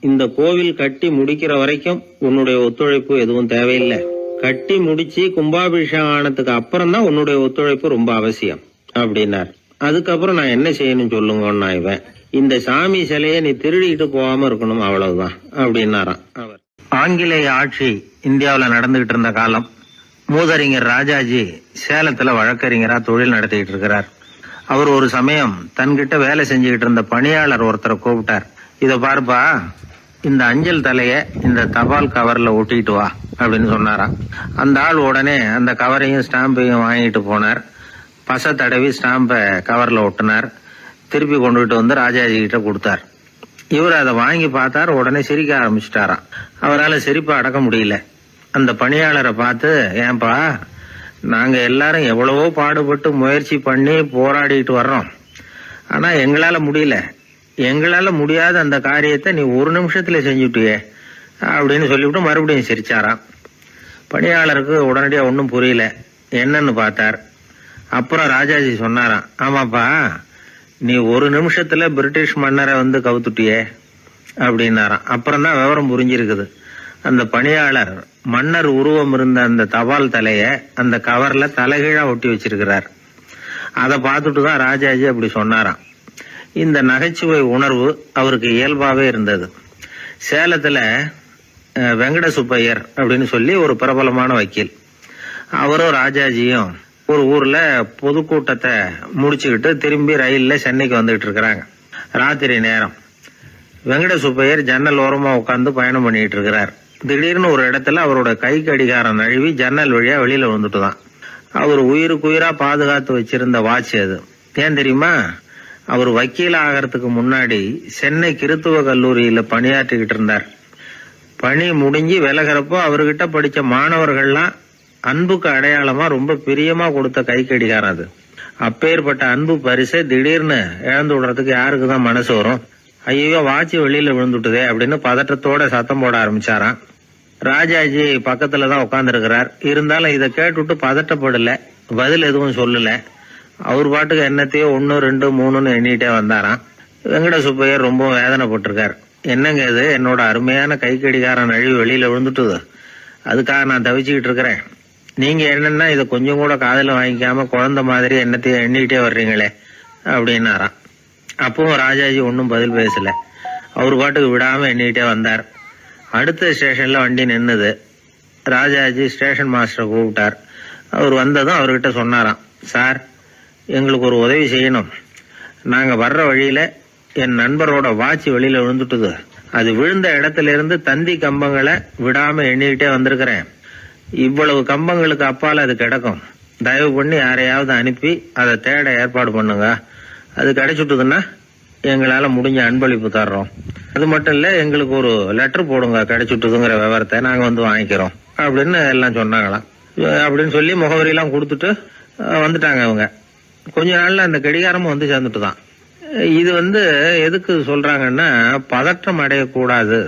இந்த கோவில் கட்டி முடிக்கிற வரைக்கும் உன்னுடைய ஒத்துழைப்பு எதுவும் தேவையில்லை. கட்டி முடிச்சு கும்பாபிஷேகம் ஆனதுக்கு அப்புறம் தான் உன்னுடைய ஒத்துழைப்பு ரொம்ப அவசியம் அப்படின்னார். அதுக்கப்புறம் நான் என்ன செய்யணும் சொல்லுங்கன்னா, இவன் இந்த சாமி சிலையை நீ திருடிட்டு போகாம இருக்கணும், அவ்வளவுதான் அப்படின்னாராம் அவர். ஆங்கிலேய ஆட்சி இந்தியாவில் நடந்துகிட்டு இருந்த காலம். மூதறிஞர் ராஜாஜி சேலத்துல வழக்கறிஞரா தொழில் நடத்திட்டு இருக்கிறார். அவர் ஒரு சமயம் தன்கிட்ட வேலை செஞ்சுக்கிட்டு இருந்த பணியாளர் ஒருத்தரை கூப்பிட்டார். இத பாருப்பா, இந்த அஞ்சல் தலைய இந்த தபால் கவர்ல ஒட்டிட்டு வா அப்படின்னு சொன்னாராம். அந்த ஆள் உடனே அந்த கவரையும் ஸ்டாம்பையும் வாங்கிட்டு போனார். பசை தடவி ஸ்டாம்பை கவர்ல ஒட்டினார். திருப்பி கொண்டுகிட்டு ராஜாஜி கிட்ட கொடுத்தார். இவர் அதை வாங்கி பார்த்தார். உடனே சிரிக்க ஆரம்பிச்சுட்டாராம். அவரால் சிரிப்பை அடக்க முடியல. அந்த பணியாளரை பார்த்து, ஏன்பா, நாங்க எல்லாரும் எவ்வளவோ பாடுபட்டு முயற்சி பண்ணி போராடிட்டு வர்றோம், ஆனா எங்களால முடியல, எங்களால முடியாத அந்த காரியத்தை நீ ஒரு நிமிஷத்துல செஞ்சுட்டியே அப்படின்னு சொல்லிவிட்டு மறுபடியும் சிரிச்சாராம். பணியாளருக்கு உடனடியா ஒன்றும் புரியல, என்னன்னு பார்த்தார். அப்புறம் ராஜாஜி சொன்னாராம், ஆமாப்பா நீ ஒரு நிமிஷத்துல பிரிட்டிஷ் மன்னரை வந்து கவுத்துட்டியே அப்படின்னாராம். அப்புறம் தான் விவரம் புரிஞ்சிருக்குது. அந்த பணியாளர் மன்னர் உருவம் இருந்த அந்த தபால் தலைய அந்த கவர்ல தலைகீழா ஒட்டி வச்சிருக்கிறார். அதை பார்த்துட்டு தான் ராஜாஜி அப்படி சொன்னாராம். இந்த நகைச்சுவை உணர்வு அவருக்கு இயல்பாவே இருந்தது. சேலத்துல வெங்கட சுப்பையர் அப்படின்னு சொல்லி ஒரு பிரபலமான வக்கீல், அவரும் ராஜாஜியும் ஒரு ஊர்ல பொதுக்கூட்டத்தை முடிச்சுக்கிட்டு திரும்பி ரயில்ல சென்னைக்கு வந்துகிட்டு இருக்கிறாங்க. ராத்திரி நேரம். வெங்கட சுப்பையர் ஜன்னல் ஓரமா உட்காந்து பயணம் பண்ணிட்டு இருக்கிறார். திடீர்னு ஒரு இடத்துல அவரோட கை கடிகாரம் நழுவி ஜன்னல் வழியா வெளியில வந்துட்டுதான். அவர் உயிருக்குயிரா பாதுகாத்து வச்சிருந்த வாட்ச் அது. ஏன் தெரியுமா? அவர் வக்கீல் ஆகிறதுக்கு முன்னாடி சென்னை கிறித்துவ கல்லூரியில பணியாற்றிக்கிட்டு இருந்தார். பணி முடிஞ்சு விலகிறப்போ அவர்கிட்ட படிச்ச மாணவர்கள்லாம் அன்புக்கு அடையாளமா ரொம்ப பிரியமா கொடுத்த கை கடிகாரம் அது. அப்பேற்பட்ட அன்பு பரிசை திடீர்னு இழந்து விடுறதுக்கு யாருக்குதான் மனசு வரும்? ஐயோ வாட்சி வெளியில விழுந்துட்டுதே அப்படின்னு பதட்டத்தோட சத்தம் போட ஆரம்பிச்சாராம். ராஜாஜி பக்கத்துலதான் உட்கார்ந்து இருக்கிறார். இருந்தாலும் இதை கேட்டுட்டு பதட்டப்படல, பதில் எதுவும் சொல்லல. அவர் பாட்டுக்கு என்னத்தையோ 1 2 3ன்னு எண்ணிட்டே வந்தாராம். வெங்கட சுப்பையர் ரொம்ப வேதனைப்பட்டிருக்கார். என்னங்க இது, என்னோட அருமையான கை கடிகாரம் நழுவி வெளியில விழுந்துட்டுது, அதுக்காக நான் தவிச்சுக்கிட்டு இருக்கிறேன். நீங்க என்னன்னா இதை கொஞ்சம் கூட காதுல வாங்கிக்காம குழந்தை மாதிரி என்னத்தையும் எண்ணிட்டே வர்றீங்களே அப்படின்னாராம். அப்பவும் ராஜாஜி ஒன்னும் பதில் பேசல. அவர் பாட்டுக்கு விடாம எண்ணிட்டே வந்தார். அடுத்த ஸ்டேஷன்ல வண்டி நின்னுது. ராஜாஜி ஸ்டேஷன் மாஸ்டரை கூப்பிட்டார். அவர் வந்ததும் அவர்கிட்ட சொன்னாராம், சார் எங்களுக்கு ஒரு உதவி செய்யணும். நாங்க வர்ற வழியில என் நண்பரோட வாட்ச் வெளியில விழுந்துட்டுது. அது விழுந்த இடத்துல இருந்து தந்தி கம்பங்களை விடாம எண்ணிக்கிட்டே வந்திருக்கிறேன். இவ்வளவு கம்பங்களுக்கு அப்பால அது கிடக்கும். தயவு பண்ணி யாரையாவது அனுப்பி அதை தேட ஏற்பாடு பண்ணுங்க. அது கிடைச்சுட்டுதுன்னா எங்களால முடிஞ்ச அன்பளிப்பு தர்றோம். அது மட்டும் இல்ல, எங்களுக்கு ஒரு லெட்டர் போடுங்க கிடைச்சுட்டுதுங்கிற விவரத்தை, நாங்க வந்து வாங்கிக்கிறோம் அப்படின்னு எல்லாம் சொன்னாங்களாம். அப்படின்னு சொல்லி முகவரியெல்லாம் கொடுத்துட்டு வந்துட்டாங்க அவங்க. கொஞ்ச நாள்ல அந்த கடிகாரமும் வந்து சேர்ந்துட்டு தான். இது எதுக்கு சொல்றாங்கன்னா, பதற்றம் அடையக்கூடாது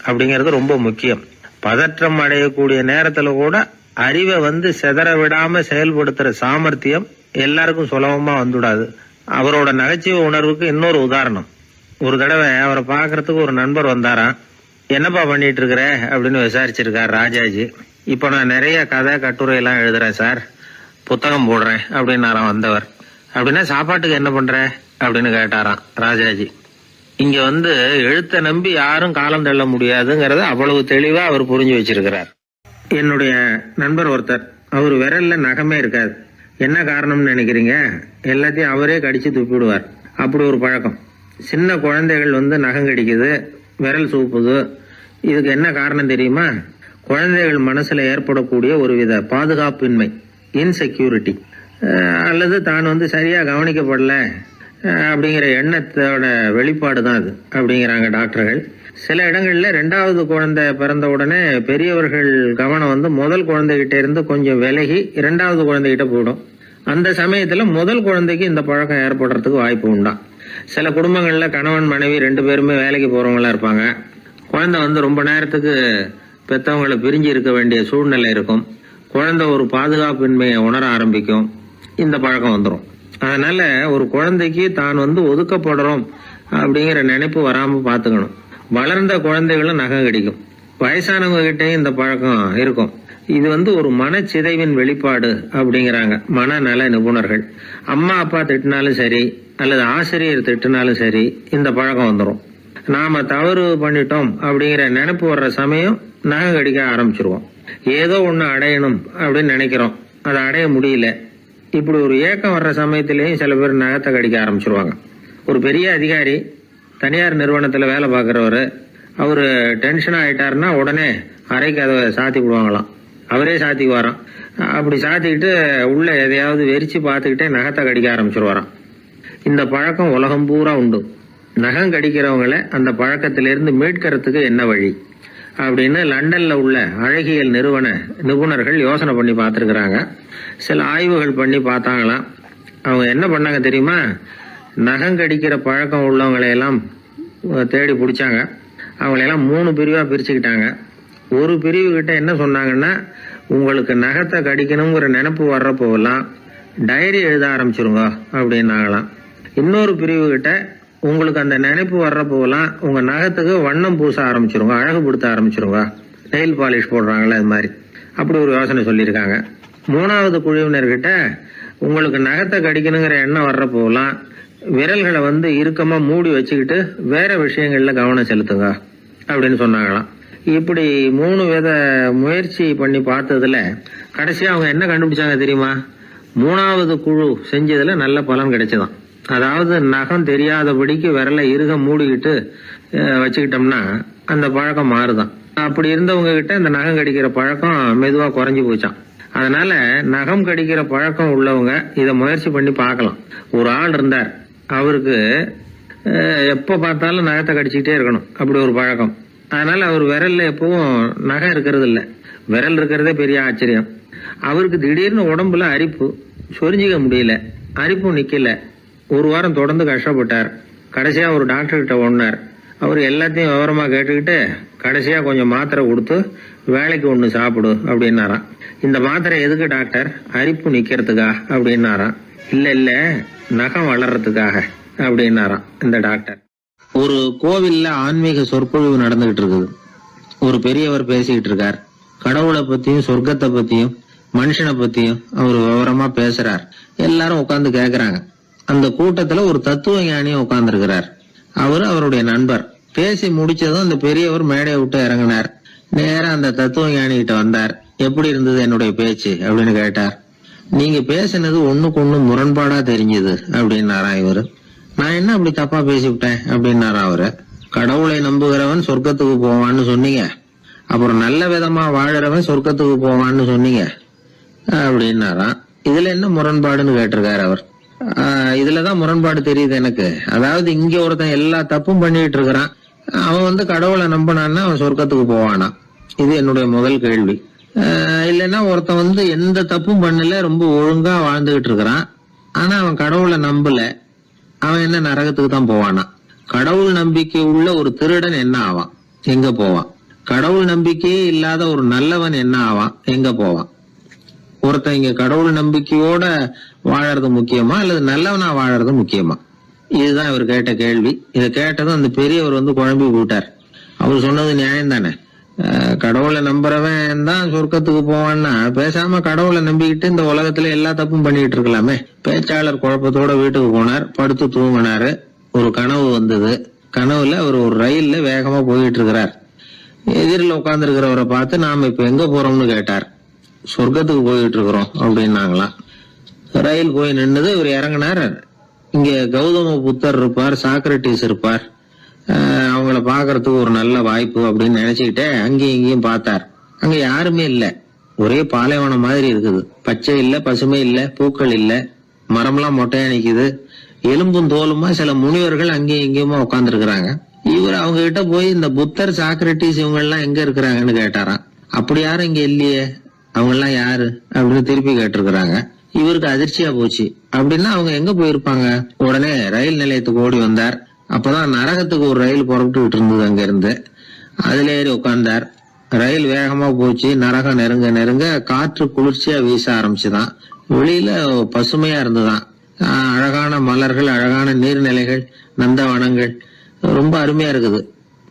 அப்படிங்கறது ரொம்ப முக்கியம். பதற்றம் அடையக்கூடிய நேரத்துல கூட அறிவை சிதற விடாம செயல்படுத்துற சாமர்த்தியம் எல்லாருக்கும் சுலபமா வந்துடாது. அவரோட நகைச்சுவை உணர்வுக்கு இன்னொரு உதாரணம். ஒரு தடவை அவரை பாக்குறதுக்கு ஒரு நண்பர் வந்தாராம். என்னப்பா பண்ணிட்டு இருக்கிற அப்படின்னு விசாரிச்சிருக்கார் ராஜாஜி. இப்ப நான் நிறைய கதை கட்டுரை எல்லாம் எழுதுறேன் சார், புத்தகம் போடுறேன் அப்படின்னாராம் வந்தவர். அப்படின்னா சாப்பாட்டுக்கு என்ன பண்ற அப்படின்னு கேட்டாராம் ராஜாஜி. இங்க எழுத்த நம்பி யாரும் காலம் தள்ள முடியாதுங்கறத அவ்வளவு தெளிவா அவர் புரிஞ்சு வச்சிருக்கிறார். என்னுடைய நண்பர் ஒருத்தர், அவர் விரல்ல நகமே இருக்காது. என்ன காரணம்னு நினைக்கிறீங்க? எல்லாத்தையும் அவரே கடிச்சு துப்பிடுவார். அப்படி ஒரு பழக்கம். சின்ன குழந்தைகள் நகம் கடிக்குது, விரல் சூப்புது. இதுக்கு என்ன காரணம் தெரியுமா? குழந்தைகள் மனசுல ஏற்படக்கூடிய ஒருவித பாதுகாப்பின்மை, இன்செக்யூரிட்டி, அல்லது தான் சரியா கவனிக்கப்படல அப்படிங்கிற எண்ணத்தோட வெளிப்பாடு தான் அது அப்படிங்கிறாங்க டாக்டர்கள். சில இடங்கள்ல 2வது குழந்தை பிறந்த உடனே பெரியவர்கள் கவனம் முதல் குழந்தைகிட்ட இருந்து கொஞ்சம் விலகி 2வது குழந்தைகிட்ட போயிடும். அந்த சமயத்துல முதல் குழந்தைக்கு இந்த பழக்கம் ஏற்படுறதுக்கு வாய்ப்பு உண்டாம். சில குடும்பங்கள்ல கணவன் மனைவி 2 பேருமே வேலைக்கு போறவங்களா இருப்பாங்க. குழந்தை ரொம்ப நேரத்துக்கு பெத்தவங்களை பிரிஞ்சு இருக்க வேண்டிய சூழ்நிலை இருக்கும். குழந்தை ஒரு பாதுகாப்பின்மையை உணர ஆரம்பிக்கும். இந்த பழக்கம் வந்துடும். அதனால ஒரு குழந்தைக்கு தான் ஒதுக்கப்படுறோம் அப்படிங்கிற நினைப்பு வராம பாத்துக்கணும். வளர்ந்த குழந்தைகளும் நகம் கடிக்கும். வயசானவங்க கிட்டையும் இந்த பழக்கம் இருக்கும். இது ஒரு மனச்சிதைவின் வெளிப்பாடு அப்படிங்கிறாங்க மனநல நிபுணர்கள். அம்மா அப்பா திட்டினாலும் சரி, அல்லது ஆசிரியர் திட்டினாலும் சரி, இந்த பழக்கம் வந்துடும். நாம தவறு பண்ணிட்டோம் அப்படிங்கிற நினைப்பு வர்ற சமயம் நகம் கடிக்க ஆரம்பிச்சிருவோம். ஏதோ ஒண்ணு அடையணும் அப்படின்னு நினைக்கிறோம், அதை அடைய முடியல. இப்படி ஒரு ஏக்கம் வர்ற சமயத்திலேயும் சில பேர் நகத்தை கடிக்க ஆரம்பிச்சிருவாங்க. ஒரு பெரிய அதிகாரி, தனியார் நிறுவனத்துல வேலை பார்க்கிறவரு, அவரு டென்ஷனா ஆயிட்டாருன்னா உடனே அறைக்கு அதை சாத்தி விடுவாங்களாம். அவரே சாத்திக்குவாராம். அப்படி சாத்திக்கிட்டு உள்ள எதையாவது வெறிச்சு பார்த்துக்கிட்டே நகத்தை கடிக்க ஆரம்பிச்சிருவாராம். இந்த பழக்கம் உலகம் பூரா உண்டு. நகம் கடிக்கிறவங்களை அந்த பழக்கத்திலிருந்து மீட்கிறதுக்கு என்ன வழி அப்படின்னு லண்டன்ல உள்ள அழகியல் நிபுணர்கள் யோசனை பண்ணி பார்த்திருக்கிறாங்க. சில ஆய்வுகள் பண்ணி பார்த்தாங்களாம். அவங்க என்ன பண்ணாங்க தெரியுமா? நகம் கடிக்கிற பழக்கம் உள்ளவங்களை எல்லாம் தேடி பிடிச்சாங்க. அவங்களையெல்லாம் 3 பிரிவா பிரிச்சுக்கிட்டாங்க. ஒரு பிரிவு கிட்ட என்ன சொன்னாங்கன்னா, உங்களுக்கு நகத்தை கடிக்கணுங்கிற நினைப்பு வர்றப்போவெல்லாம் டைரி எழுத ஆரம்பிச்சிருங்க அப்படின்னாங்களாம். இன்னொரு பிரிவு கிட்ட உங்களுக்கு அந்த நினைப்பு வர்றப்போவெல்லாம் உங்க நகத்துக்கு வண்ணம் பூச ஆரம்பிச்சிருங்க, அழகுபடுத்த ஆரம்பிச்சிருங்க, நெயில் பாலிஷ் போடுறாங்களே அது மாதிரி, அப்படி ஒரு யோசனை சொல்லியிருக்காங்க. 3வது குழுவினர்கிட்ட உங்களுக்கு நகத்தை கடிக்கணுங்கிற எண்ணம் வர்றப்போவெல்லாம் விரல்களை இறுக்கமா மூடி வச்சுக்கிட்டு வேற விஷயங்கள்ல கவனம் செலுத்துங்க அப்படின்னு சொன்னாங்களாம். இப்படி 3 வித முயற்சி பண்ணி பார்த்ததுல கடைசியா அவங்க என்ன கண்டுபிடிச்சாங்க தெரியுமா? 3வது குழு செஞ்சதுல நல்ல பலன் கிடைச்சதாம். அதாவது நகம் தெரியாதபடிக்கு விரலை இறுக மூடிக்கிட்டு வச்சுக்கிட்டோம்னா அந்த பழக்கம் மாறுதான். அப்படி இருந்தவங்க கிட்ட இந்த நகம் கடிக்கிற பழக்கம் மெதுவா குறைஞ்சு போச்சான். அதனால நகம் கடிக்கிற பழக்கம் உள்ளவங்க இதை முயற்சி பண்ணி பார்க்கலாம். ஒரு ஆள் இருந்தார், அவருக்கு எப்ப பார்த்தாலும் நகத்தை கடிச்சுக்கிட்டே இருக்கணும், அப்படி ஒரு பழக்கம். அதனால அவர் விரல்ல எப்பவும் நகை இருக்கிறது இல்ல, விரல் இருக்கிறதே பெரிய ஆச்சரியம். அவருக்கு திடீர்னு உடம்புல அரிப்பு, சொரிஞ்சிக்க முடியல, அரிப்பும் நிக்கல. 1 வாரம் தொடர்ந்து கஷ்டப்பட்டார். கடைசியா ஒரு டாக்டர் கிட்ட ஓடினார். அவர் எல்லாத்தையும் விவரமா கேட்டுக்கிட்டு கடைசியா கொஞ்சம் மாத்திரை கொடுத்து வேலைக்கு 1 சாப்பிடு அப்படின்னாராம். இந்த மாத்திரை எதுக்கு டாக்டர்? அரிப்பு நிக்கிறதுக்கா அப்படின்னாராம். இல்ல நகம் வளர்றதுக்காக அப்படின்னாராம் இந்த டாக்டர். ஒரு கோவில்ல ஆன்மீக சொற்பொழிவு நடந்துகிட்டு இருக்குது. ஒரு பெரியவர் பேசிக்கிட்டு இருக்கார். கடவுளை பத்தியும் சொர்க்கத்தை பத்தியும் மனுஷனை பத்தியும் அவர் விவரமா பேசுறார். எல்லாரும் உட்கார்ந்து கேக்குறாங்க. அந்த கூட்டத்துல ஒரு தத்துவ ஞானியும் உட்கார்ந்து இருக்கிறார். அவரு அவருடைய நண்பர். பேசி முடிச்சதும் அந்த பெரியவர் மேடையை விட்டு இறங்கினார். நேரா அந்த தத்துவ ஞானி கிட்ட வந்தார். எப்படி இருந்தது என்னுடைய பேச்சு அப்படின்னு கேட்டார். நீங்க பேசினது ஒண்ணுக்கு ஒண்ணு முரண்பாடா தெரிஞ்சது அப்படின்னாராம் இவரு. நான் என்ன அப்படி தப்பா பேசிவிட்டேன் அப்படின்னாரா அவரு. கடவுளை நம்புகிறவன் சொர்க்கத்துக்கு போவான்னு சொன்னீங்க, அப்புறம் நல்ல விதமா வாழறவன் சொர்க்கத்துக்கு போவான்னு சொன்னீங்க அப்படின்னாராம். இதுல என்ன முரண்பாடுன்னு கேட்டிருக்காரு அவர். இதுலதான் முரண்பாடு தெரியுது எனக்கு. அதாவது இங்க ஒருத்தன் எல்லா தப்பும் பண்ணிட்டு இருக்கிறான், அவன் கடவுளை நம்பினான்னா அவன் சொர்க்கத்துக்கு போவானா? இது என்னுடைய முதல் கேள்வி. இல்லைன்னா ஒருத்தன் எந்த தப்பும் பண்ணல, ரொம்ப ஒழுங்கா வாழ்ந்துகிட்டு இருக்கிறான், ஆனா அவன் கடவுளை நம்பல, அவன் என்ன நரகத்துக்கு தான் போவானா? கடவுள் நம்பிக்கை உள்ள ஒரு திருடன் என்ன ஆவான், எங்க போவான்? கடவுள் நம்பிக்கையே இல்லாத ஒரு நல்லவன் என்ன ஆவான், எங்க போவான்? ஒருத்தன் இங்க கடவுள் நம்பிக்கையோட வாழறது முக்கியமா அல்லது நல்லவனா வாழறது முக்கியமா? இதுதான் இவர் கேட்ட கேள்வி. இதை கேட்டதும் அந்த பெரியவர் குழம்பி போட்டார். அவர் சொன்னது நியாயம் தானே. கடவுளை நம்புறவன் தான் சொர்க்கத்துக்கு போவான்னா பேசாம கடவுளை நம்பிக்கிட்டு இந்த உலகத்துல எல்லா தப்பும் பண்ணிட்டு இருக்கலாமே. பேச்சாளர் குழப்பத்தோட வீட்டுக்கு போனார். படுத்து தூங்கினாரு. ஒரு கனவு வந்தது. கனவுல அவர் ஒரு ரயில்ல வேகமா போயிட்டு இருக்கிறார். எதிரில் உட்கார்ந்து இருக்கிறவரை பார்த்து நாம இப்ப எங்க போறோம்னு கேட்டார். சொர்க்கத்துக்கு போயிட்டு இருக்கிறோம் அப்படின்னாங்களாம். ரயில் போய் நின்னுது. இவர் இறங்கினார். இங்க கௌதம புத்தர் இருப்பார், சாக்ரட்டிஸ் இருப்பார், அவங்கள பாக்குறதுக்கு ஒரு நல்ல வாய்ப்பு அப்படின்னு நினைச்சுக்கிட்டே அங்கேயும் இங்கேயும் பார்த்தார். அங்க யாருமே இல்ல. ஒரே பாலைவனம் மாதிரி இருக்குது. பச்சை இல்ல, பசுமை இல்ல, பூக்கள் இல்ல, மரம்லாம் மொட்டையா நிக்குது. எலும்பும் தோலுமா சில முனிவர்கள் அங்கேயும் இங்கேயுமா உட்கார்ந்து இருக்கிறாங்க. இவர் அவங்க கிட்ட போய் இந்த புத்தர், சாக்ரட்டிஸ் இவங்க எல்லாம் எங்க இருக்கிறாங்கன்னு கேட்டாராம். அப்படி யாரும் இங்க இல்லையே, அவங்க எல்லாம் யாரு அப்படின்னு திருப்பி கேட்டிருக்கிறாங்க. இவருக்கு அதிர்ச்சியா போச்சு. அப்படின்னா அவங்க எங்க போயிருப்பாங்க? உடனே ரயில் நிலையத்துக்கு ஓடி வந்தார். அப்பதான் நரகத்துக்கு ஒரு ரயில் புறப்பட்டுக்கிட்டு இருந்தது. அங்க இருந்து அதுல ஏறி உட்கார்ந்தார். ரயில் வேகமா போச்சு. நரகம் நெருங்க நெருங்க காற்று குளிர்ச்சியா வீச ஆரம்பிச்சுதான். வெளியில பசுமையா இருந்துதான். அழகான மலர்கள், அழகான நீர்நிலைகள், நந்தவனங்கள், ரொம்ப அருமையா இருக்குது.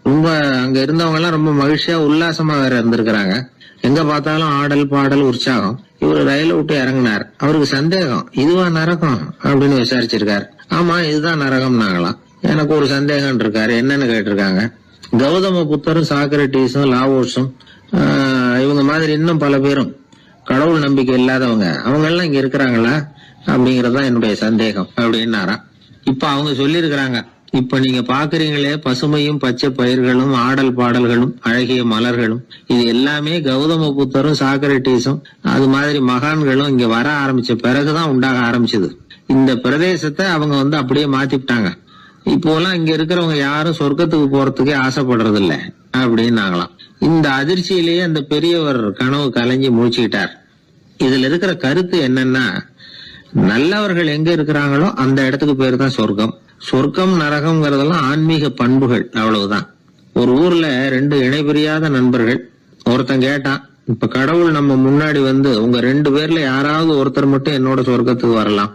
ரொம்ப அங்க இருந்தவங்க எல்லாம் ரொம்ப மகிழ்ச்சியா உல்லாசமா வேற இருந்திருக்கிறாங்க. எங்க பார்த்தாலும் ஆடல் பாடல் உற்சாகம். இவரு ரயில விட்டு இறங்கினார். அவருக்கு சந்தேகம், இதுவா நரகம் அப்படின்னு விசாரிச்சிருக்காரு. ஆமா இதுதான் நரகம்னாங்களாம். எனக்கு ஒரு சந்தேகம் இருக்காரு, என்னன்னு கேட்டிருக்காங்க. கௌதம புத்தரும் சாக்ரட்டிஸும் லாவோஸும் இவங்க மாதிரி இன்னும் பல பேரும் கடவுள் நம்பிக்கை இல்லாதவங்க, அவங்க எல்லாம் இங்க இருக்கிறாங்களா அப்படிங்கறதுதான் என்னுடைய சந்தேகம் அப்படின்னாராம். இப்ப அவங்க சொல்லியிருக்கிறாங்க, இப்ப நீங்க பாக்குறீங்களே பசுமையும் பச்சை பயிர்களும் ஆடல் பாடல்களும் அழகிய மலர்களும், இது எல்லாமே கௌதம புத்தரும் சாக்ரட்டிஸும் அது மாதிரி மகான்களும் இங்க வர ஆரம்பிச்ச பிறகுதான் உண்டாக ஆரம்பிச்சது. இந்த பிரதேசத்தை அவங்க அப்படியே மாத்திவிட்டாங்க. இப்போலாம் இங்க இருக்கிறவங்க யாரும் சொர்க்கத்துக்கு போறதுக்கே ஆசைப்படுறது இல்ல அப்படின்னாங்களாம். இந்த அதிர்ச்சியிலேயே அந்த பெரியவர் கனவு கலைஞ்சி மூழ்கிட்டார். இதுல இருக்கிற கருத்து என்னன்னா, நல்லவர்கள் எங்க இருக்கிறாங்களோ அந்த இடத்துக்கு பேரு தான் சொர்க்கம், சொர்க்கம் நரகம்ங்கிறதெல்லாம் ஆன்மீக பண்புகள், அவ்வளவுதான். ஒரு ஊர்ல 2 இணைபிரியாத நண்பர்கள். ஒருத்தன் கேட்டான், இப்ப கடவுள் நம்ம முன்னாடி வந்து உங்க 2 பேர்ல யாராவது ஒருத்தர் மட்டும் என்னோட சொர்க்கத்துக்கு வரலாம்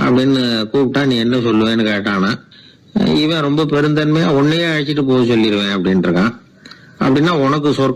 அப்படின்னு கூப்பிட்டா நீ என்ன சொல்லுவேன்னு கேட்டானா. இவன் ரொம்ப பெருந்தன்மையா உன்னையே அழைச்சிட்டு போக சொல்லிடுவேன் அப்படின்ட்டு இருக்கான். அப்படின்னா உனக்கு சொர்க்கம்